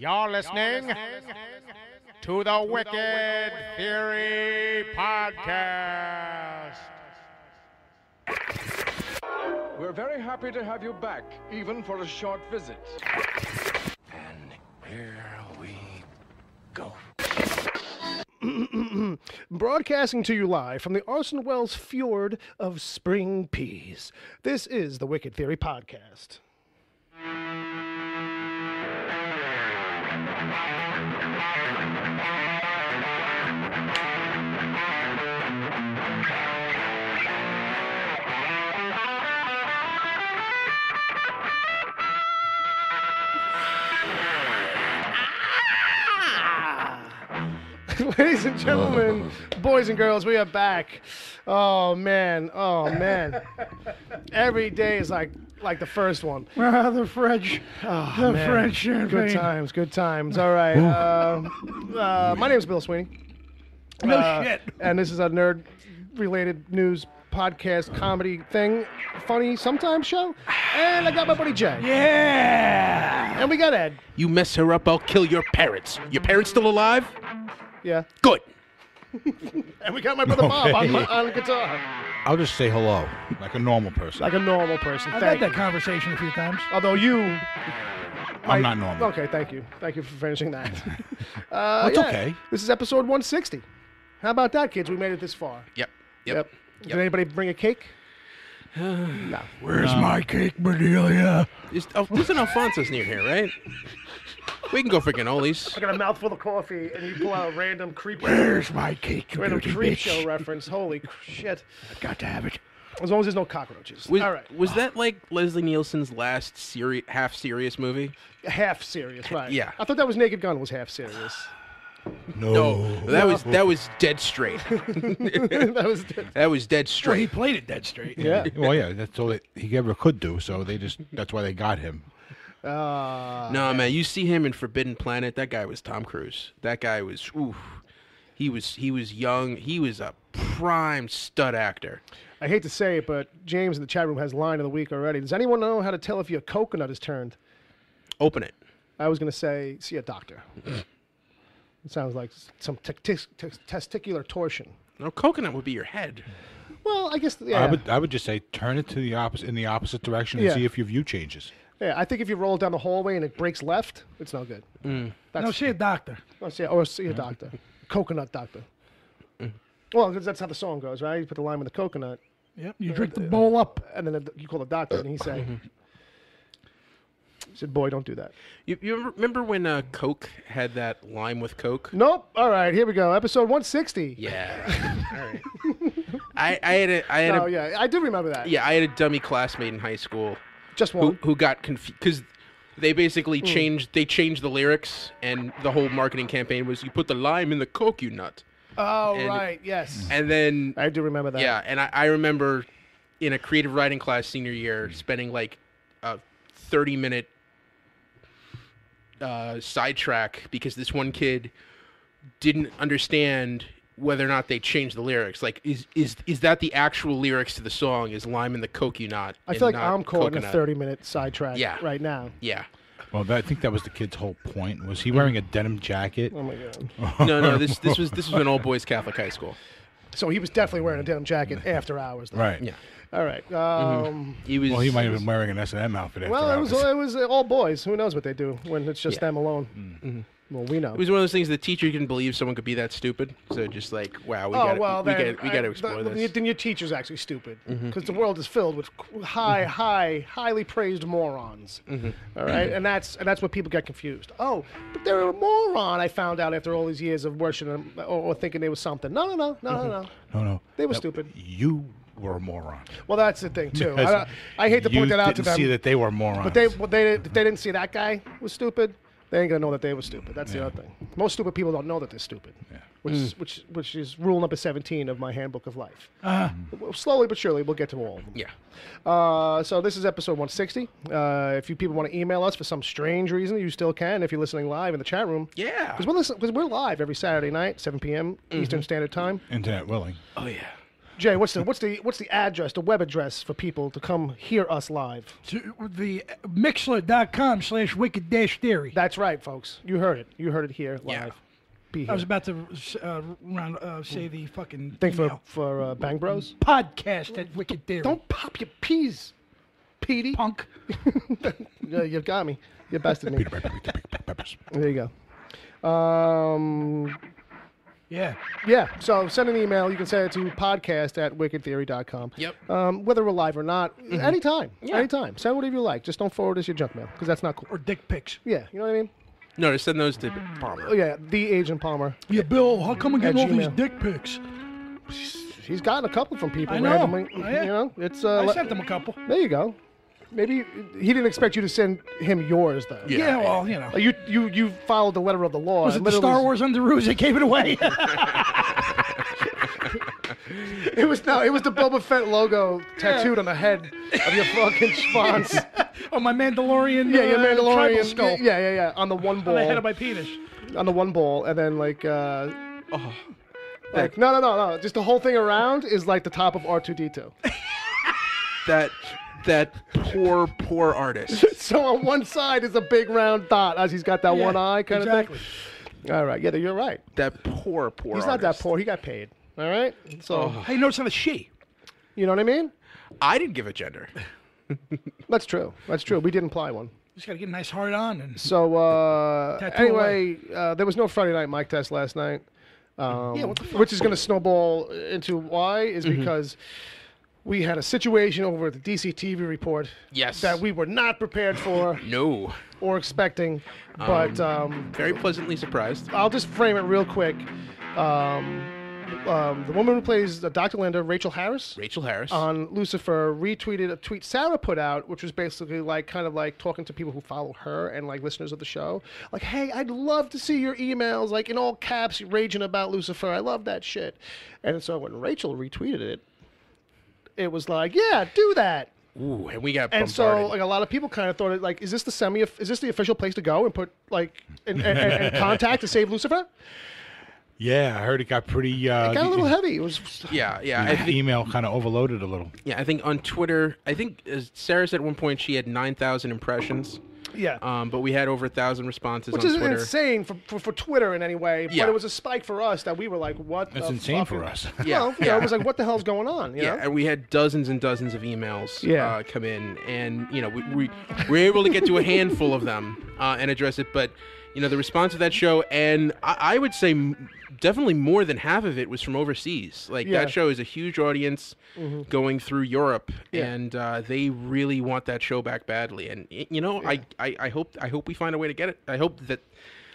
You're listening to the Wicked Theory Podcast. We're very happy to have you back, even for a short visit. And here we go. Broadcasting to you live from the Orson Welles fjord of spring peas. This is the Wicked Theory Podcast. Ladies and gentlemen, boys and girls, we are back. Oh man. Every day is like the first one. The French. Oh, the man. French champagne. Good times. All right. My name is Bill Sweeney. No shit. And this is a nerd-related news podcast comedy thing, funny sometimes show. And I got my buddy Jay. Yeah. And we got Ed. You mess her up, I'll kill your parents. Your parents still alive? Yeah. Good. And we got my brother Bob on the guitar. I'll just say hello, like a normal person. Like a normal person. I've Thank had you. that conversation a few times. Although you... I'm not normal. Okay, thank you. Thank you for finishing that. It's okay. This is episode 160. How about that, kids? We made it this far. Yep. Did anybody bring a cake? No. Where's my cake, Bedelia? There's an Alphonsus near here, right? We can go for cannolis. I got a mouthful of coffee, and you pull out a random creep Where's my cake, you random dirty creep bitch? show reference. Holy shit. I've got to have it. As long as there's no cockroaches. Was, All right. was that like Leslie Nielsen's last half serious movie? Half serious, right. Yeah. I thought that was Naked Gun was half serious. No. That was dead straight. That was That was dead Well, he straight. played it dead straight. Yeah. Well, yeah, that's all he ever could do. So that's why they got him. No, man, you see him in Forbidden Planet. That guy was Tom Cruise. That guy was, oof. He was young. He was a prime stud actor. I hate to say it, but James in the chat room has line of the week already. Does anyone know how to tell if your coconut is turned? Open it. I was going to say, see a doctor. It sounds like some testicular torsion. No, coconut would be your head. Well, I guess, yeah. I would just say turn it to the opposite direction and Yeah. see if your view changes. Yeah, I think if you roll down the hallway and it breaks left, it's no good. No, see a doctor. Or see a doctor. Coconut doctor. Well, 'cause that's how the song goes, right? You put the lime in the coconut, Yep. You drink the bowl up. and then you call the doctor, and he said, boy, don't do that. You remember when Coke had that lime with Coke? Nope. All right, here we go. Episode 160. Yeah. All right. I do remember that. had a dummy classmate in high school Just one. who got confused because they basically changed the lyrics, and the whole marketing campaign was you put the lime in the Coke, you nut. Oh, and- right, yes. And then I do remember that. yeah, and I remember in a creative writing class senior year spending like a 30-minute sidetrack because this one kid didn't understand whether or not they changed the lyrics. Like, is that the actual lyrics to the song? Is lime in the Coke you not? I feel like and not I'm caught in a coconut? 30-minute sidetrack Yeah. right now. Yeah. Well, I think that was the kid's whole point. Was he wearing a denim jacket? Oh, my God. No. This was an all boys Catholic high school. So he was definitely wearing a denim jacket after hours. Though. Right. Yeah. All right. He was. Well, he might have been wearing an S&M outfit after Well, hours. it was all boys. Who knows what they do when it's just them alone? Well, we know. It was one of those things the teacher didn't believe someone could be that stupid. So just like, wow, we got to explore this. Then your teacher's actually stupid because the world is filled with highly praised morons. All right, and that's what people get confused. Oh, but they're a moron. I found out after all these years of worshiping them or thinking they was something. No. No. They were stupid. You were a moron. Well, that's the thing too. Because I hate to point that out to didn't them. see that they were morons. But they didn't see that guy was stupid. They ain't gonna know that they were stupid. That's the other thing. Most stupid people don't know that they're stupid. Yeah. Which is rule number 17 of my handbook of life. Slowly but surely, we'll get to all of them. Yeah. So this is episode 160. If you people want to email us for some strange reason, you still can if you're listening live in the chat room. Yeah. Because we're live every Saturday night, 7 p.m. Eastern Standard Time. Internet willing. Oh yeah. Jay, what's the address, the web address for people to come hear us live? To the mixler.com/wicked-theory. That's right, folks. You heard it. You heard it here live. Yeah. Be here. I was about to say the fucking Think email. for Bang Bros. Podcast at Wicked Theory. Don't pop your peas, Petey. punk. Yeah, you got me. You bested me. Peppers. There you go. Yeah. Yeah, so send an email. You can send it to podcast@wickedtheory.com. Yep. Whether we're live or not, anytime. Yeah. Anytime. Send whatever you like. Just don't forward us your junk mail, because that's not cool. Or dick pics. Yeah, you know what I mean? No, just send those to Palmer. Oh, yeah, the Agent Palmer. Yeah, Bill, how come I'm getting all these Gmail. dick pics? He's gotten a couple from people I know. randomly. Oh, yeah. You know, it's I sent them a couple. there you go. Maybe he didn't expect you to send him yours though. Yeah, well, you know. You followed the letter of the law. Was it the Literally- Star Wars Underoos that gave it away? It was the Boba Fett logo tattooed on the head of your fucking schwanz. Oh, my Mandalorian. Yeah, your tribal Mandalorian skull. Yeah. On the one ball. On the head of my penis. On the one ball, and then like no. Just the whole thing around is like the top of R2D2. That poor artist. So on one side is a big round dot, as he's got that one eye kind of exactly. thing. All right, yeah, you're right. That poor He's not that poor. He got paid. All right, so Hey, notice on the she. you know what I mean? I didn't give a gender. That's true. That's true. We did imply one. Just got to get a nice hard on. And So Tattoo anyway, there was no Friday night mic test last night. what the fuck? Which is going to snowball into why is because we had a situation over at the DCTV report Yes. that we were not prepared for No. or expecting. But Very pleasantly surprised. I'll just frame it real quick. The woman who plays Dr. Lando, Rachel Harris, Rachel Harris. on Lucifer, retweeted a tweet Sarah put out, which was basically like kind of like talking to people who follow her and like listeners of the show. Like, hey, I'd love to see your emails, like in all caps, raging about Lucifer. I love that shit. And so when Rachel retweeted it, it was like, yeah, do that. Ooh, and we got And bombarded. so, like, a lot of people kind of thought, like, is this the official place to go and put, like, and contact to save Lucifer? Yeah, I heard it got pretty. It got a little heavy. It was. yeah. I think email kind of overloaded a little. Yeah, I think on Twitter, Sarah said at one point she had 9,000 impressions. Yeah. But we had over 1,000 responses Which on isn't Twitter. insane for Twitter in any way, Yeah. but it was a spike for us that we were like, what That's the insane fuck for is- us. Yeah, Well, you know, it was like, what the hell's going on? You Yeah, know? and we had dozens and dozens of emails Yeah. come in, and you know we were able to get to a handful of them and address it. But you know the response to that show, and I would say definitely more than half of it was from overseas. Like Yeah. that show is a huge audience going through Europe, Yeah. and they really want that show back badly. And you know, I hope we find a way to get it. I hope that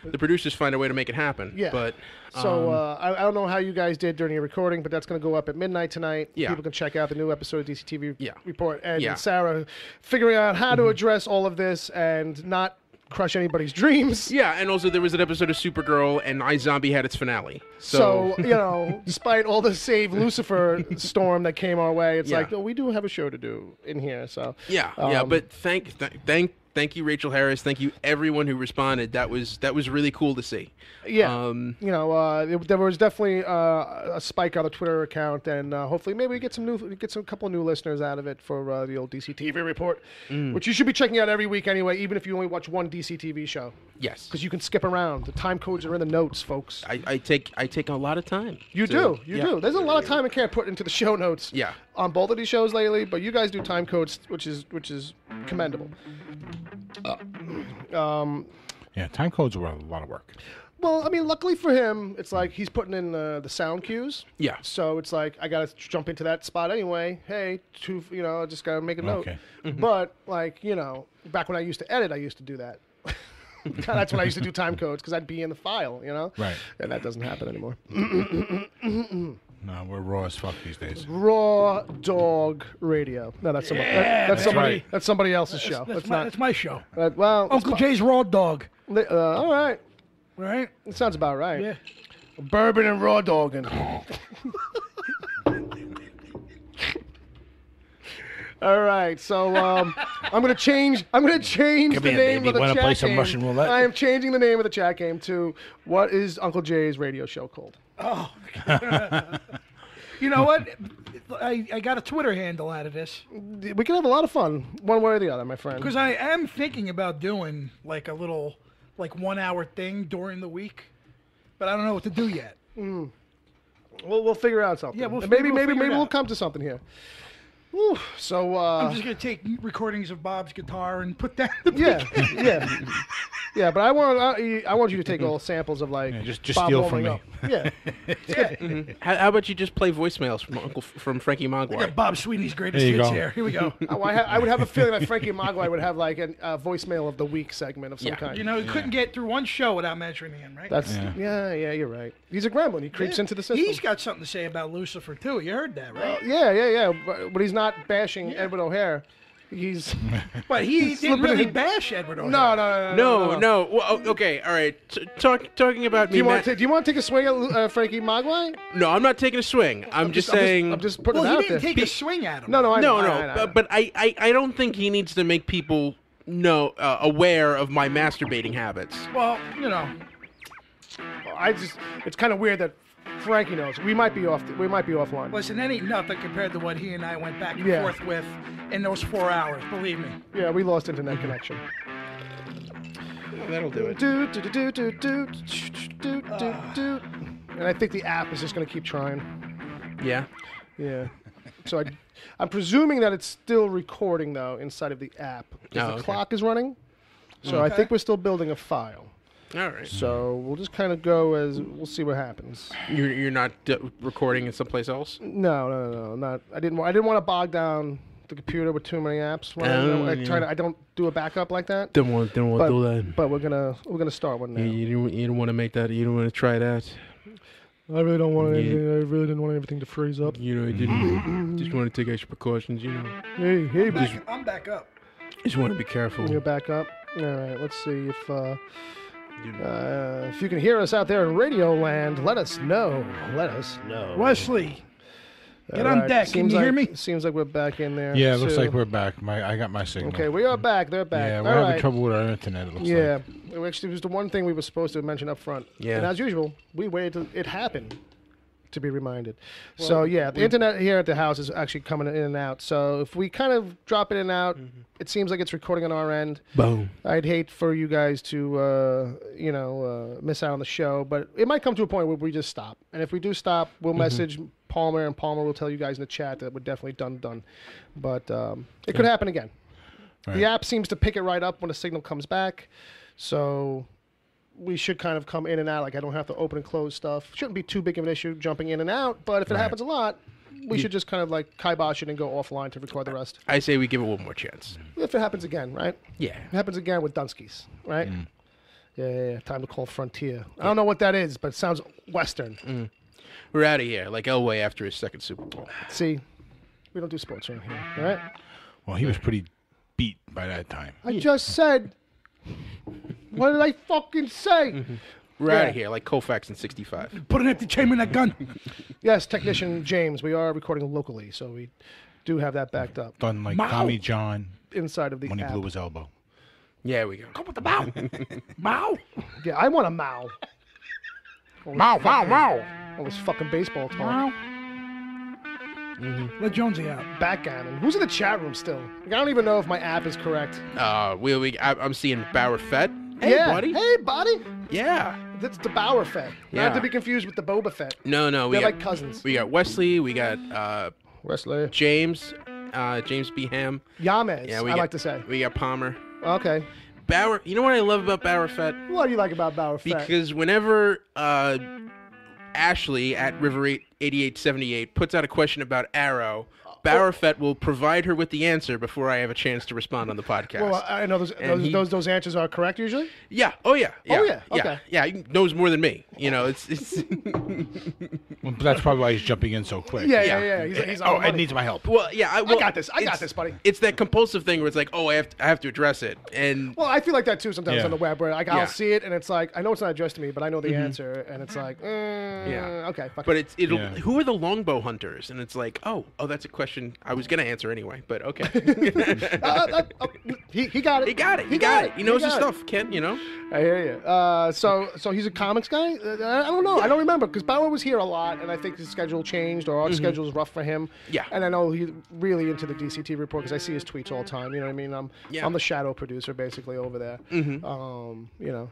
the producers find a way to make it happen. Yeah. But So I don't know how you guys did during your recording, but that's going to go up at midnight tonight. Yeah. People can check out the new episode of DCTV Yeah. report. And Yeah. Sarah figuring out how to address all of this and not crush anybody's dreams. yeah, and also there was an episode of Supergirl, and iZombie had its finale. So, you know, despite all the Save Lucifer storm that came our way, it's Yeah. like, no, we do have a show to do in here. So Yeah, but thank you, Rachel Harris. Thank you, everyone who responded. That was really cool to see. yeah, you know, there was definitely a spike on the Twitter account, and hopefully maybe we get some couple new listeners out of it for the old DCTV report, which you should be checking out every week anyway, even if you only watch one DCTV show, Yes, because you can skip around. The time codes are in the notes, folks. I take a lot of time. You to- do. There's a lot of time I can't put into the show notes. Yeah. On both of these shows lately, but you guys do time codes, which is commendable. Yeah, time codes were a lot of work. Well, I mean, luckily for him, it's like he's putting in the sound cues. Yeah. So it's like I gotta jump into that spot anyway. Hey, I just gotta make a note. Okay. But like, you know, back when I used to edit, I used to do that. That's when I used to do time codes because I'd be in the file, you know. Right. And that doesn't happen anymore. No, we're raw as fuck these days. Raw Dog Radio. No, that's somebody. right. That's somebody else's show. That's my show. Well, Uncle Jay's Raw Dog. all right. Right? It sounds about right. Yeah. Bourbon and raw dogging. All right, so I'm gonna change the name here, of baby. the Wanna chat play some game. Russian roulette? I am changing the name of the chat game to what is Uncle Jay's radio show called? You know what? I got a Twitter handle out of this We can have a lot of fun, one way or the other, my friend. because I am thinking about doing like a little 1 hour thing during the week, but I don't know what to do yet. We'll figure out something. Yeah, we'll And figure maybe it we'll out. come to something here. Whew, so I'm just gonna take recordings of Bob's guitar and put that. In the yeah. Yeah, but I want you to take all samples of like just Bob steal from warming me. up. Yeah. How about you just play voicemails from Frankie I Mcavoy? got Bob Sweeney's greatest There you hits go. here. Here we go. Oh, I would have a feeling that Frankie Mcavoy would have like a voicemail of the week segment of some Yeah. kind. You know, you couldn't get through one show without mentioning him, right? That's Yeah. yeah, you're right. He's a gremlin. He creeps into the system. He's got something to say about Lucifer too. You heard that, right? Yeah. But he's not bashing Edward O'Hare. He's But he didn't Slipping really in. bash Edward O'Hare. No. Well, okay, all right. Talking about Do me. you want to take a swing at Frankie Mcavoy? No, I'm not taking a swing. I'm just saying. I'm just putting Well, it he out didn't there. take a swing at him. No, I No, know, no. I know. But I don't think he needs to make people aware of my masturbating habits. Well, you know, It's kind of weird that Frankie knows. We might be offline. listen, that ain't nothing compared to what he and I went back and Yeah. forth with in those 4 hours. Believe me. Yeah, we lost internet connection. That'll do it. And I think the app is just going to keep trying. Yeah. Yeah. So I'm presuming that it's still recording though inside of the app. 'Cause Oh, the okay. clock is running. So I Okay. think we're still building a file. All right. So we'll just kind of go as we'll see what happens. You're not recording in someplace else? No, not. I didn't want to bog down the computer with too many apps. When I don't do a backup like that. Don't want to But, do that. but we're gonna start one now. You don't want to make that. You don't want to try that. I really don't want anything. I really didn't want everything to freeze up. You know, I didn't. Just want to take extra precautions. You know, Hey, I'm back up. just want to be careful. you're back up. All right, let's see if you can hear us out there in Radio Land. Let us know. Wesley, get All on right, deck. Can seems you hear like- me? Seems like we're back in there. Yeah, it looks too. like we're back. I got my signal. Okay, we are back. They're back. Yeah, All we're having right. trouble with our internet. It looks Yeah, like. it actually was the one thing we were supposed to mention up front. Yeah. And as usual, we waited till it happened to be reminded. So yeah, the internet here at the house is actually coming in and out. So if we kind of drop it in and out, it seems like it's recording on our end. Boom. I'd hate for you guys to, miss out on the show, but it might come to a point where we just stop. And if we do stop, we'll message Palmer, and Palmer will tell you guys in the chat that we're definitely done. But it could happen again. Right. The app seems to pick it right up when the signal comes back, so we should kind of come in and out. Like I don't have to open and close stuff. Shouldn't be too big of an issue jumping in and out. But if it Right. happens a lot, we should just kind of like kibosh it and go offline to record the rest. I say we give it one more chance. If it happens again, right? Yeah. It happens again with Dunskies, right? Yeah. Time to call Frontier. I don't know what that is, but it sounds Western. We're out of here, like Elway after his second Super Bowl. See, we don't do sports around here, all right? Well, he was pretty beat by that time. I just said. What did I fucking say? We're out Yeah. of here, like Koufax in '65. Put an empty chamber in that gun. Yes, technician James. We are recording locally, so we do have that backed up Done like Mao. Tommy John inside of the when he app. blew his elbow. Yeah, we go. Come with the bow. Bow. Yeah, I want a Mao. Mow, mow, mow. All this fucking baseball talk. Bow. Let Jonesy out. Backgammon. Who's in the chat room still? Like, I don't even know if my app is correct. I'm seeing Bauer Fett. Hey, yeah. buddy. Hey, buddy. Yeah. That's the Bauer Fett. Yeah. Not to be confused with the Boba Fett. No, we They're got like cousins. We got Wesley. We got Wesley. James. James B. Ham. Yames, Yeah, I like to say. We got Palmer. Okay. Bauer. You know what I love about Bauer Fett? What do you like about Bauer Fett? Because whenever Ashley at River 8878 puts out a question about Arrow, Bauer Fett will provide her with the answer before I have a chance to respond on the podcast. Well, I know those answers are correct usually. Yeah. Oh yeah. Oh, yeah. Okay. Yeah. He knows more than me. You know, it's. Well, that's probably why he's jumping in so quick. Yeah. He's on Oh, the it money. needs my help. Well, yeah. I got this. I got this, buddy. It's that compulsive thing where it's like, oh, I have to address it, and Well, I feel like that too sometimes Yeah. on the web, where like Yeah. I'll see it and it's like I know it's not addressed to me, but I know the answer, and it's like, Yeah. okay, fuck but it. it'll. Yeah. Who are the longbow hunters? And it's like, oh, that's a question question I was gonna answer anyway, but okay. He got it. He got it. He knows his stuff, Ken. You know. I hear you. So he's a comics guy? I don't know. I don't remember because Bauer was here a lot, and I think his schedule changed, or our schedule is rough for him. Yeah. And I know he's really into the DCT report because I see his tweets all the time. You know what I mean? I'm the shadow producer basically over there. You know.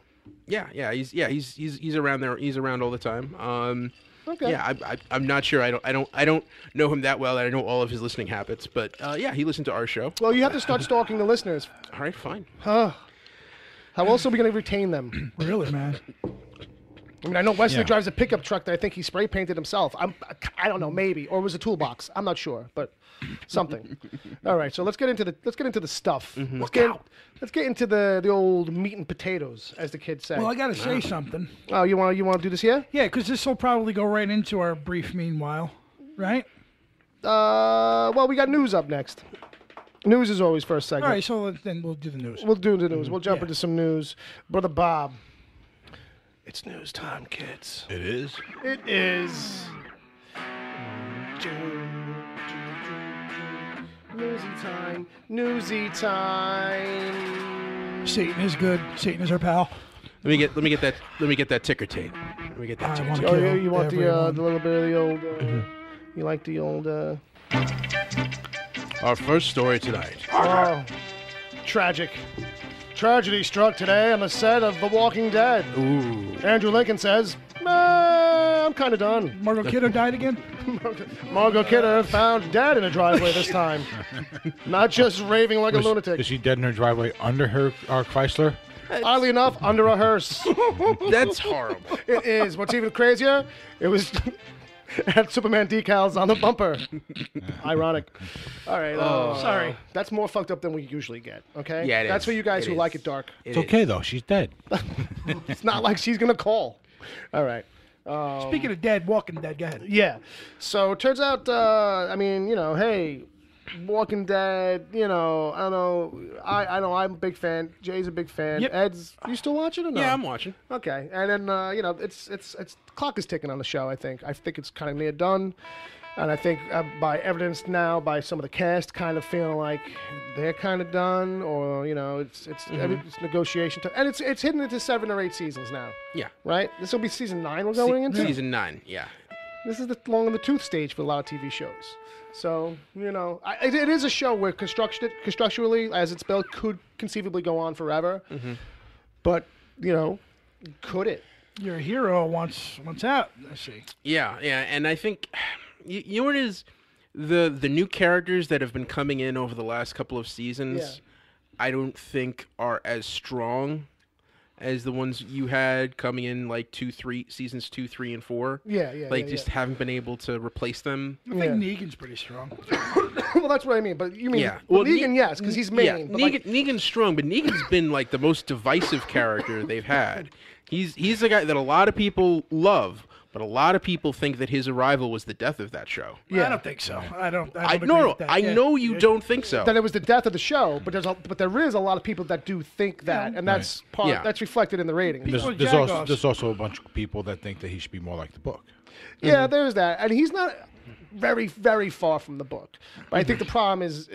Yeah. He's around there. He's around all the time. Okay. Yeah, I'm not sure. I don't know him that well. I know all of his listening habits, but yeah, he listened to our show. Well, you have to start stalking the listeners. All right, fine. How else are we going to retain them? Really, man. I mean, I know Wesley drives a pickup truck that I think he spray painted himself. I don't know, maybe, or it was a toolbox. I'm not sure, but something. All right, so let's get into the stuff. Let's get into the old meat and potatoes, as the kids say. Well, I got to say something. Oh, you want to do this here? Yeah, because this will probably go right into our brief meanwhile, right? Well, we got news up next. News is always first segment. All right, so then we'll do the news. We'll do the news. We'll jump into some news. Brother Bob. It's news time, kids. It is. It is. Newsy time. Newsy time. Satan is good. Satan is our pal. Let me get that ticker tape. Let me get that ticker tape. Oh, you want the little bit of the old? You like the old? Our first story tonight. Oh, tragic. Tragedy struck today on the set of The Walking Dead. Ooh. Andrew Lincoln says, I'm kind of done. Margot Kidder died again? Margot Kidder found dead in a driveway this time. Not just raving like a lunatic. Is she dead in her driveway under our Chrysler? Oddly enough, under a hearse. That's horrible. It is. What's even crazier, it was had Superman decals on the bumper. Ironic. All right. Sorry. That's more fucked up than we usually get, okay? Yeah, it That's is. for you guys It who is. like it dark. It's okay, though. She's dead. It's not like she's going to call. All right. Speaking of dead, Walking Dead, go ahead. Yeah. So it turns out, I mean, you know, hey, Walking Dead, you know, I don't know. I know I'm a big fan. Jay's a big fan. Yep. Ed's, you still watching or no? Yeah, I'm watching. Okay. And then, you know, it's clock is ticking on the show, I think. I think it's kind of near done. And I think by evidence now, by some of the cast kind of feeling like they're kind of done, or, you know, it's negotiation time. And it's hidden into 7 or 8 seasons now. Yeah. Right? This will be season 9 we're going into? Season 9, yeah. This is the long in the tooth stage for a lot of TV shows. So, you know, it is a show where constructually, as it's built, could conceivably go on forever. But, you know, could it? Your hero wants out, I see. Yeah, and I think, you know what it is? The new characters that have been coming in over the last couple of seasons, I don't think are as strong as the ones you had coming in like seasons 2, 3, and 4. Just haven't been able to replace them. I think Negan's pretty strong. Well, that's what I mean. But you mean Negan, yes, because he's main. Yeah, but Negan's strong, but Negan's been like the most divisive character they've had. He's a guy that a lot of people love, but a lot of people think that his arrival was the death of that show. Yeah. I don't think so. I don't agree with that. I know you don't think so. that it was the death of the show, but there is a lot of people that do think that, and that's that's reflected in the ratings. There's also a bunch of people that think that he should be more like the book. Yeah, there's that, and he's not very, very far from the book. But I think the problem is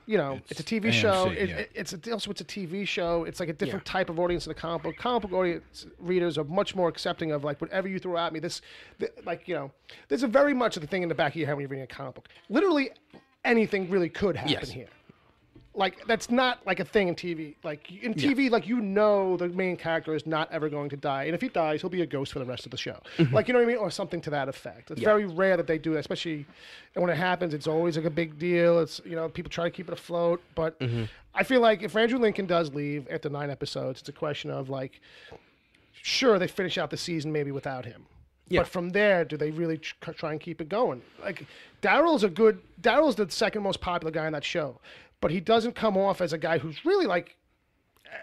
you know, it's a TV AMC, show. yeah. It's a TV show. It's like a different type of audience than the comic book. Comic book audience readers are much more accepting of like whatever you throw at me. Like, you know, there's a very much of the thing in the back of your head when you're reading a comic book. Literally anything really could happen here. Like, that's not like a thing in TV. Like, in TV, like, you know the main character is not ever going to die. And if he dies, he'll be a ghost for the rest of the show. Like, you know what I mean? Or something to that effect. It's very rare that they do that, especially when it happens. It's always like a big deal. It's, you know, people try to keep it afloat. But I feel like if Andrew Lincoln does leave after 9 episodes, it's a question of, like, sure, they finish out the season maybe without him. Yeah. But from there, do they really try and keep it going? Like, Daryl's the second most popular guy on that show. But he doesn't come off as a guy who's really like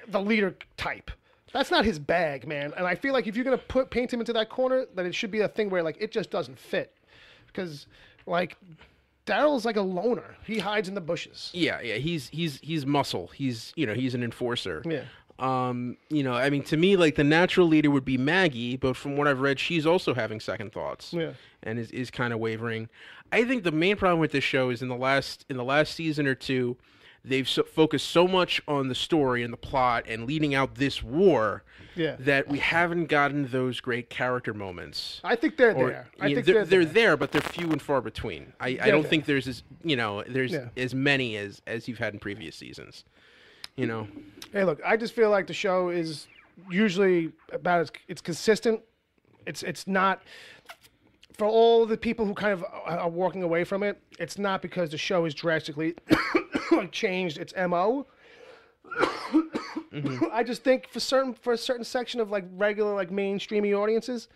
the leader type. That's not his bag, man. And I feel like if you're gonna paint him into that corner, then it should be a thing where like it just doesn't fit, because like Daryl's like a loner. He hides in the bushes. Yeah. He's muscle. He's an enforcer. Yeah. I mean, to me, like the natural leader would be Maggie, but from what I've read, she's also having second thoughts. Yeah. And is kind of wavering. I think the main problem with this show is in the last season or two, they've focused so much on the story and the plot and leading out this war that we haven't gotten those great character moments. I think they're there. I think they're there, but they're few and far between. I don't think there's as many as you've had in previous seasons. Hey, look, I just feel like the show is usually it's consistent. It's not for all the people who kind of are walking away from it. It's not because the show is drastically changed its MO. I just think for a certain section of like regular like mainstreamy audiences,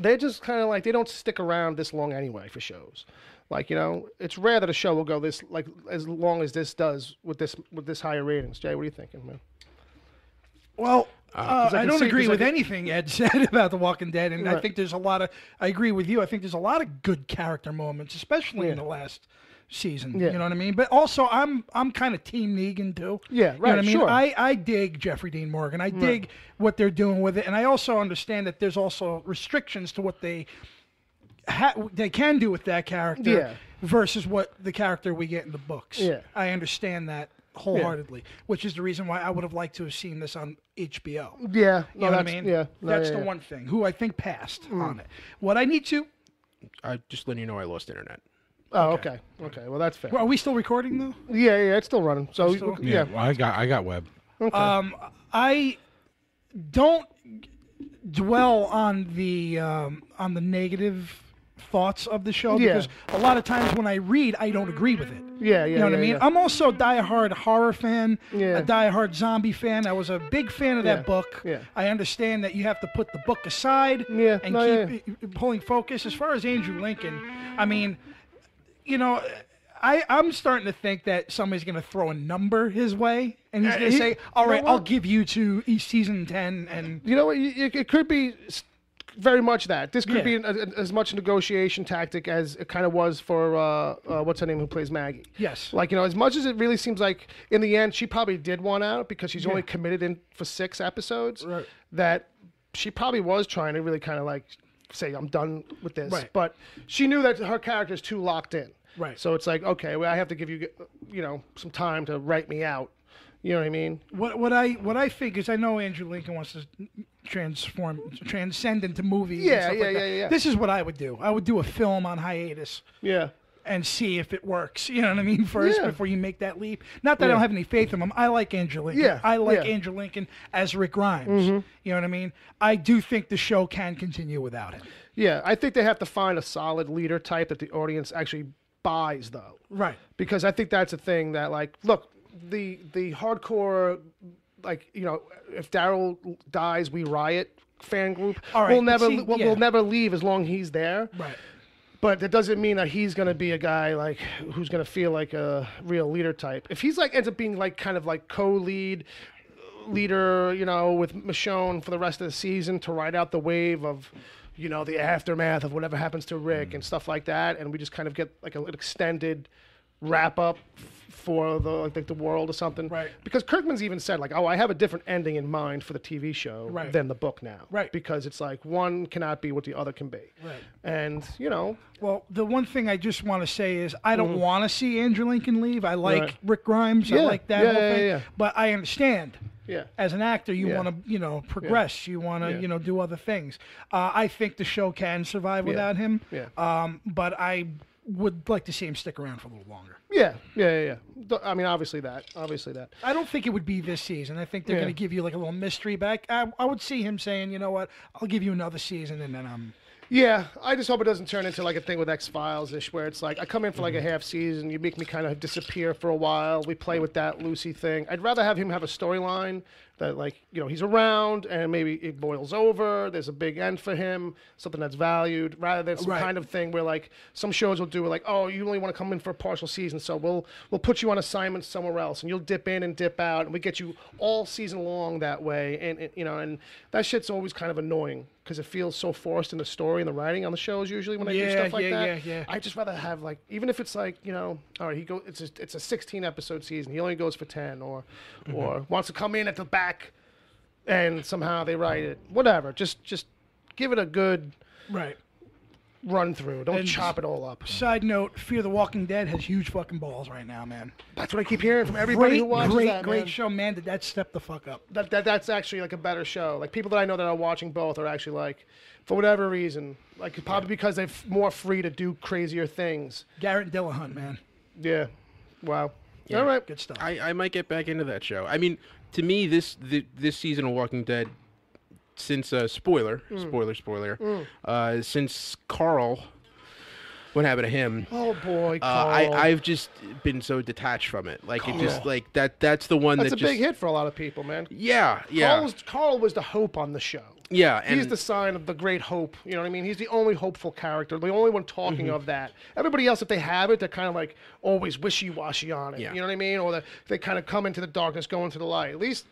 they're just kind of like they don't stick around this long anyway for shows. Like, it's rare that a show will go this like as long as this does with this higher ratings. Jay, what are you thinking, man? Well, I don't agree with anything Ed said about The Walking Dead, and Right. I think there's I agree with you. I think there's a lot of good character moments, especially in the last season. Yeah. You know what I mean? But also, I'm kind of Team Negan too. Yeah, right. You know what I mean? Sure. I dig Jeffrey Dean Morgan. I dig what they're doing with it, and I also understand that there's also restrictions to what they can do with that character versus what the character we get in the books. Yeah. I understand that wholeheartedly, which is the reason why I would have liked to have seen this on HBO. Yeah. You know what I mean? Yeah. That's the one thing. Who I think passed on it. What I need to... I just letting you know I lost internet. Oh, okay. Okay, well, that's fair. Well, are we still recording, though? Yeah, it's still running. So, Still? yeah. Well, I got web. Okay. I don't dwell on the negative thoughts of the show because a lot of times when I read, I don't agree with it. Yeah, You know what I mean? yeah. I'm also a diehard horror fan, Yeah. a diehard zombie fan. I was a big fan of that book. Yeah. I understand that you have to put the book aside Yeah, and no, keep it pulling focus. As far as Andrew Lincoln, I mean, I'm starting to think that somebody's going to throw a number his way, and he's going to say, all right, I'll give you to each season 10. And You know what? It could be very much that. This could be as much a negotiation tactic as it kind of was for, what's her name, who plays Maggie. Yes. Like, as much as it really seems like in the end she probably did want out because she's only committed in for 6 episodes, Right. that she probably was trying to really kind of like say, I'm done with this. Right. But she knew that her character is too locked in. Right. So it's like, okay, well, I have to give you, some time to write me out. You know what I mean? What I think is, I know Andrew Lincoln wants to transcend into movies. Yeah, and stuff like that. yeah. This is what I would do. I would do a film on hiatus Yeah. and see if it works. You know what I mean? First, Yeah. before you make that leap. Not that I don't have any faith in him. I like Andrew Lincoln. Yeah, I like yeah. Andrew Lincoln as Rick Grimes. You know what I mean? I do think the show can continue without him. Yeah, I think they have to find a solid leader type that the audience actually buys, though. Right. Because I think that's a thing that, like, look, the hardcore, like, if Daryl dies, we riot fan group. All right, We'll never, see, we'll never leave as long as he's there. Right. But that doesn't mean that he's going to be a guy like who's going to feel like a real leader type. If he's like ends up being like kind of like co-leader, with Michonne for the rest of the season to ride out the wave of, the aftermath of whatever happens to Rick and stuff like that, and we just kind of get like an extended wrap up for the world or something. Right. Because Kirkman's even said like, I have a different ending in mind for the TV show than the book now. Right. Because it's like one cannot be what the other can be. Right. And Well, the one thing I just want to say is I don't want to see Andrew Lincoln leave. I like Right. Rick Grimes. I Yeah, like that whole thing. yeah. But I understand. Yeah. As an actor, you Yeah. want to, progress. You want to, Yeah. do other things. I think the show can survive without him. Yeah. But I would like to see him stick around for a little longer. Yeah. I mean, obviously that. I don't think it would be this season. I think they're going to give you like a little mystery back. I would see him saying, you know what, I'll give you another season, and then I'm... Yeah, I just hope it doesn't turn into like a thing with X-Files-ish, where it's like I come in for like a half season, you make me kind of disappear for a while, we play with that Lucy thing. I'd rather have him have a storyline that, like, he's around and maybe it boils over, there's a big end for him, something that's valued, rather than some kind of thing where like some shows will do like, oh, you only want to come in for a partial season, so we'll put you on assignment somewhere else, and you'll dip in and dip out, and we get you all season long that way, and and that shit's always kind of annoying because it feels so forced in the story and the writing on the shows usually when I do stuff like that. Yeah. I just rather have like, even if it's like, all right, it's a 16 episode season, he only goes for 10 or wants to come in at the back back, and somehow they write it. Whatever. Just give it a good run through. Don't chop it all up. Side note: Fear the Walking Dead has huge fucking balls right now, man. That's what I keep hearing from everybody who watches that. Great show, man. Did that step the fuck up? That's actually like a better show. Like people that I know that are watching both are actually like, for whatever reason, like probably because they're more free to do crazier things. Garrett Dillahunt, man. Yeah. Wow. Yeah. All right. Good stuff. I might get back into that show. I mean, to me, this season of Walking Dead, since spoiler, since Carl, what happened to him? Oh boy, Carl. I've just been so detached from it. Like Carl. It just like that. That's the one that's that a big hit for a lot of people, man. Yeah. Carl was the hope on the show. Yeah, he's the sign of the great hope. You know what I mean? He's the only hopeful character, the only one talking of that. Everybody else, if they have it, they're kind of like always wishy-washy on it. Yeah. You know what I mean? Or they kind of come into the darkness, go into the light. At least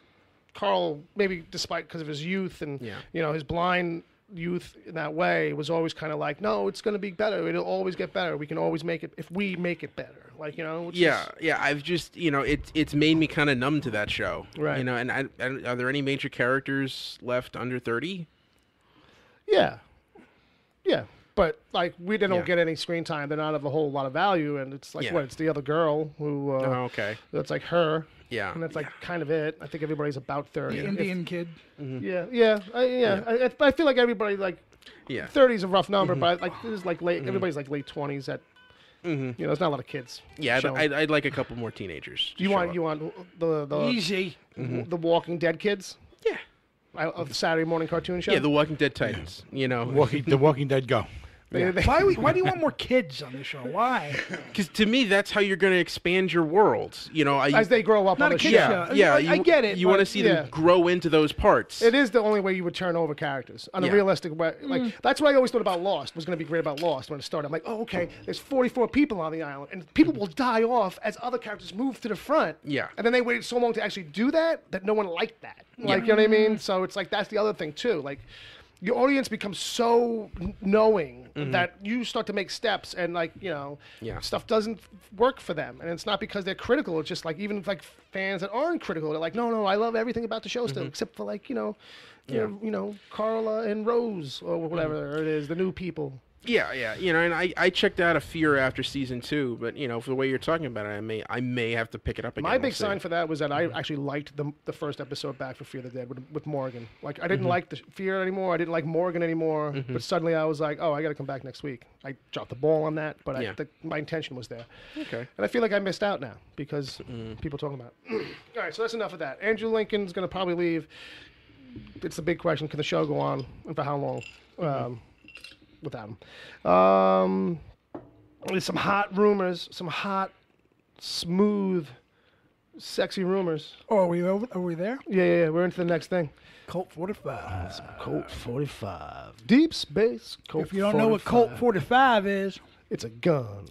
Carl, maybe despite because of his youth and his blind youth in that way, was always kind of like, no, it's going to be better. It'll always get better. We can always make it if we make it better. Like, you know. I've just, it's made me kind of numb to that show. Right. You know, and are there any major characters left under 30? Yeah. Yeah. But like we don't get any screen time. They're not of a whole lot of value, and it's like it's the other girl who. Okay. That's like her. Yeah. And that's like kind of it. I think everybody's about 30. The Indian kid. Mm-hmm. Yeah. I feel like everybody like. 30 is a rough number, but like this is like late. Everybody's like late 20s. At. You know, there's not a lot of kids. Yeah, I'd like a couple more teenagers. You want the easy the Walking Dead kids? Yeah. Of the Saturday morning cartoon show. Yeah, the Walking Dead Titans. You know, the Walking Dead go. Why do you want more kids on the show? Why? Because to me, that's how you're going to expand your world. You know, as they grow up on the show. Yeah, I get it. You want to see them grow into those parts. It is the only way you would turn over characters on a realistic way. Like that's what I always thought about Lost was going to be great about Lost when it started. I'm like, oh, okay, there's 44 people on the island, and people will die off as other characters move to the front. Yeah. And then they waited so long to actually do that no one liked that. Like, you know what I mean? So it's like that's the other thing too. Like. Your audience becomes so knowing that you start to make steps and stuff doesn't work for them. And it's not because they're critical. It's just like even like fans that aren't critical, they're like, no, I love everything about the show still, except for like, Carla and Rose or whatever it is, the new people. Yeah. You know, and I checked out of Fear after season 2, but for the way you're talking about it, I may have to pick it up again. My big sign for that was that I actually liked the first episode back for Fear the Dead with Morgan. Like I didn't like the Fear anymore. I didn't like Morgan anymore. But suddenly I was like, oh, I got to come back next week. I dropped the ball on that, but my intention was there. Okay. And I feel like I missed out now because people talking about it. All right, so that's enough of that. Andrew Lincoln's going to probably leave. It's the big question: can the show go on, and for how long? Without him. There's some hot rumors, some hot, smooth, sexy rumors. Oh, are we there? Yeah. We're into the next thing. Colt 45. Colt 45. Deep space Colt 45. If you don't know what Colt 45 is, it's a gun.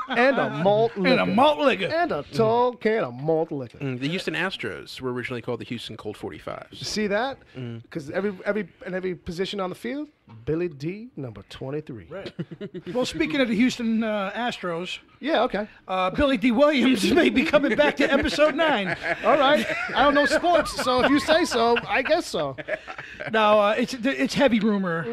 And a malt liquor. And a malt liquor. And a tall can of malt liquor. The Houston Astros were originally called the Houston Colt 45s. See that? Because every position on the field, Billy D, number 23. Right. Well, speaking of the Houston Astros. Yeah, okay. Billy D. Williams may be coming back to episode 9. All right. I don't know sports, so if you say so, I guess so. No, it's heavy rumor.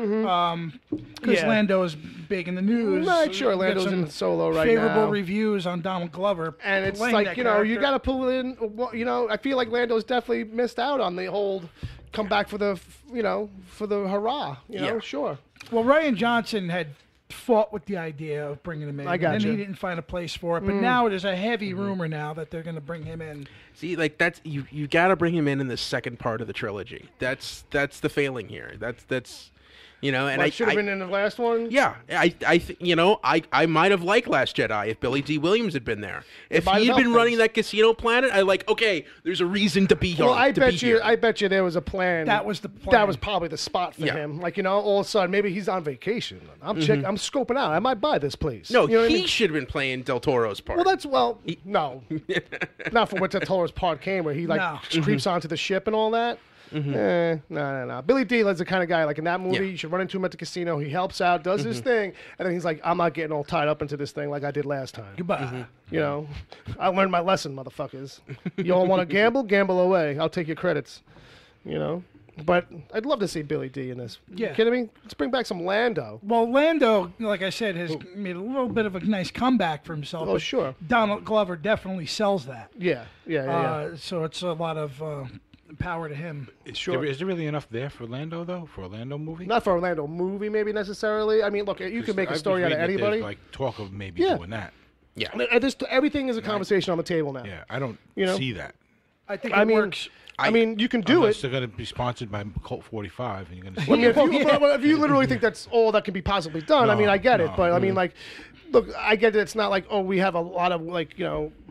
Because Lando is big in the news. Right, sure. Lando's in solo right now. Favorable reviews on Donald Glover. And it's like, you got to pull in, I feel like Lando's definitely missed out on the whole come back for the, for the hurrah. Sure. Well, Ryan Johnson had fought with the idea of bringing him in. I got and you. He didn't find a place for it. But now there's a heavy rumor now that they're going to bring him in. See, like that's you got to bring him in the second part of the trilogy. That's the failing here. That's. And I should have been in the last one. Yeah, I might have liked Last Jedi if Billy D. Williams had been there. If he had been running that casino planet, okay, there's a reason to be here. Well, I bet you there was a plan. That was the plan. That was probably the spot for him. Like, all of a sudden, maybe he's on vacation. I'm scoping out. I might buy this place. No, he should have been playing Del Toro's part. No, not for what Del Toro's part came, where he creeps onto the ship and all that. No. Billy Dee is the kind of guy, like in that movie, you should run into him at the casino. He helps out, does his thing, and then he's like, I'm not getting all tied up into this thing like I did last time. Goodbye. You know, I learned my lesson, motherfuckers. You all want to gamble? Gamble away. I'll take your credits. You know? But I'd love to see Billy Dee in this. Yeah. You kidding me? Let's bring back some Lando. Well, Lando, like I said, has made a little bit of a nice comeback for himself. Oh, but sure. Donald Glover definitely sells that. Yeah. So it's a lot of power to him. Is there really enough there for Lando, though? For a Lando movie? Not for a Lando movie, maybe necessarily. I mean, look, you can make a story out of anybody. There's, like, talk of maybe doing that. Yeah. Everything is a conversation on the table now. Yeah, I don't You know? see that. I think it works. I mean, you can do Unless it. they're going to be sponsored by Colt 45, and you're going to see I mean, if you literally think that's all that can be possibly done, I mean, I get it. But I mean, like, look, I get that it's not like, we have a lot of, like,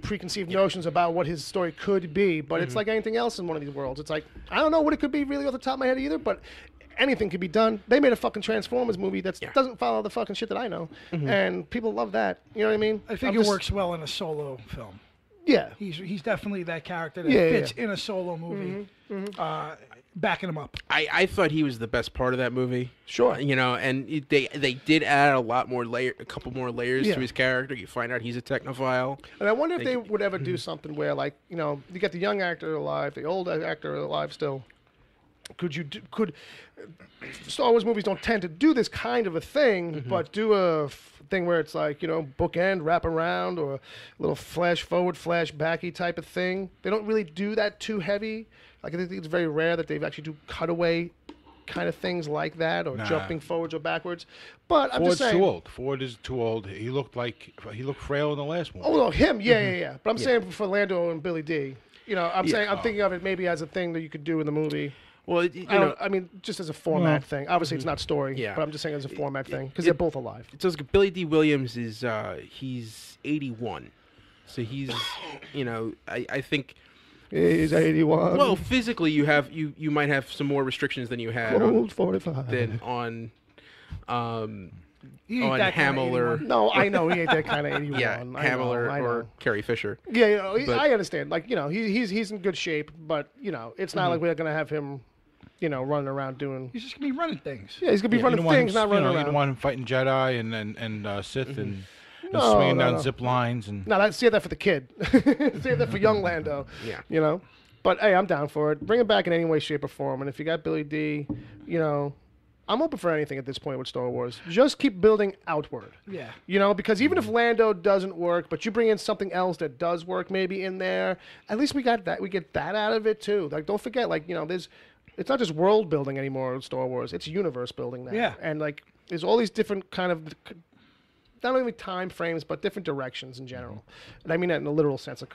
preconceived notions about what his story could be. But it's like anything else in one of these worlds. It's like, I don't know what it could be really off the top of my head either, but anything could be done. They made a fucking Transformers movie that doesn't follow the fucking shit that I know. And people love that. You know what I mean? I think it works well in a solo film. Yeah. He's definitely that character that fits in a solo movie. Backing him up. I thought he was the best part of that movie. Sure. And they did add a couple more layers to his character. You find out he's a technophile. And I wonder if they would ever do something where, like, you get the young actor alive, the old actor alive still. Could Star Wars movies don't tend to do this kind of a thing, but do a thing where it's like, bookend, wrap around, or a little flash forward, flash backy type of thing. They don't really do that too heavy. Like, I think it's very rare that they actually do cutaway kind of things like that, or jumping forwards or backwards. But I'm just saying, too old. Ford is too old. He looked frail in the last movie. Oh no, him, yeah. But I'm saying for Lando and Billy Dee, I'm thinking of it maybe as a thing that you could do in the movie. Well, I mean, just as a format thing. Obviously, it's not story. Yeah. But I'm just saying as a format thing because they're both alive. So Billy D. Williams is he's 81, so he's I think he's 81. Well, physically you might have some more restrictions than you had Old 45. than on that Hamill or no, I know he ain't that kind of 81. Hamill or Carrie Fisher. Yeah, I understand. Like he's in good shape, but it's not like we're gonna have him. Running around doing. He's just gonna be running things. Yeah, he's gonna be running things, not running around. You don't want him fighting Jedi and Sith and swinging down zip lines and. No, save that for the kid. Save that for young Lando. Yeah. But hey, I'm down for it. Bring him back in any way, shape, or form. And if you got Billy Dee, I'm open for anything at this point with Star Wars. Just keep building outward. Yeah. Because even if Lando doesn't work, but you bring in something else that does work maybe in there, at least we got that. We get that out of it too. Like, don't forget, it's not just world building anymore in Star Wars. It's universe building now. Yeah. And there's all these different kind of, not only time frames, but different directions in general. And I mean that in a literal sense, like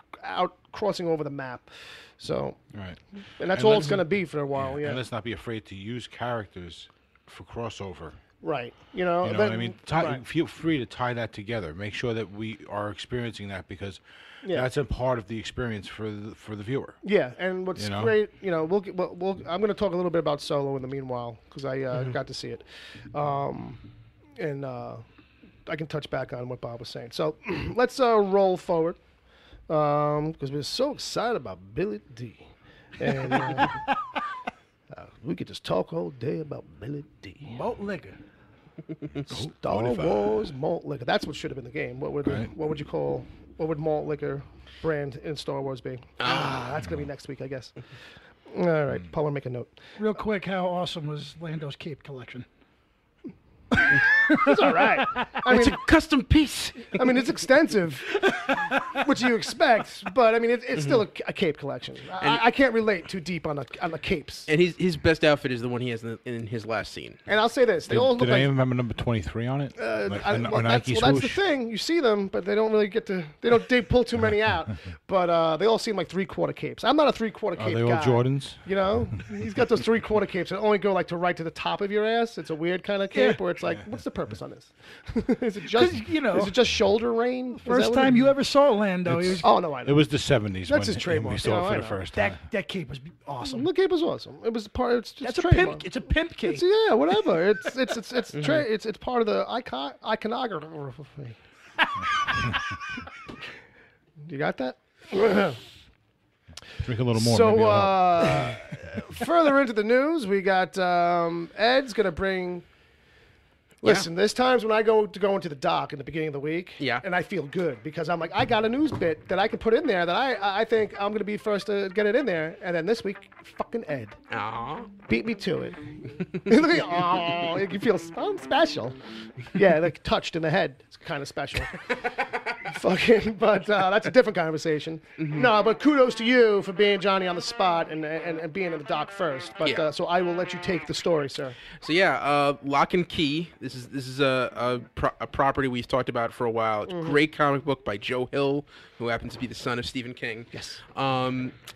crossing over the map. So, right. And that's all it's going to be for a while. Yeah. And let's not be afraid to use characters for crossover. Right. You know what I mean? Feel free to tie that together. Make sure that we are experiencing that that's a part of the experience for the viewer. Yeah, and what's great, I'm going to talk a little bit about Solo in the meanwhile because I got to see it, and I can touch back on what Bob was saying. So let's roll forward because we're so excited about Billy Dee, and we could just talk all day about Billy Dee. Malt liquor. Star Wars malt liquor. That's what should have been the game. What would malt liquor brand in Star Wars be? That's gonna be next week, I guess. All right, Paul, make a note. Real quick, how awesome was Lando's cape collection? It's all right. It's a custom piece. I mean, it's extensive, which you expect, but I mean, it's still a cape collection. I can't relate too deep on the capes. And his best outfit is the one he has in his last scene. And I'll say this: they all look did like. I even remember number 23 on it? That's the thing. You see them, but they don't really get to. They pull too many out. But they all seem like 3/4 capes. I'm not a 3/4 cape Are they all guy. Jordans? He's got those 3/4 capes that only go right to the top of your ass. It's a weird kind of cape where it's like, what's the purpose on this? Is it just is it just shoulder rain? First time you ever saw Lando, he was, oh no, I know. It was the 70s. That's his when trademark. we saw it for I the know. first time. that cape was awesome. The cape was awesome. It was part. It's That's a trademark. pimp. It's a pimp cape. Whatever. It's part of the iconography. You got that? Drink a little more. So, maybe it'll help. further into the news, we got Ed's going to bring... Listen, there's times when I go into the dock in the beginning of the week, and I feel good because I'm like, I got a news bit that I can put in there that I think I'm going to be first to get it in there. And then this week, fucking Ed beat me to it. Oh, you feel special. Yeah, like touched in the head. It's kind of special. Fucking, but that's a different conversation. No, but kudos to you for being Johnny on the spot and being in the dock first. But so I will let you take the story, sir. So Locke and Key. This is a property we've talked about for a while. It's a great comic book by Joe Hill, who happens to be the son of Stephen King. Yes.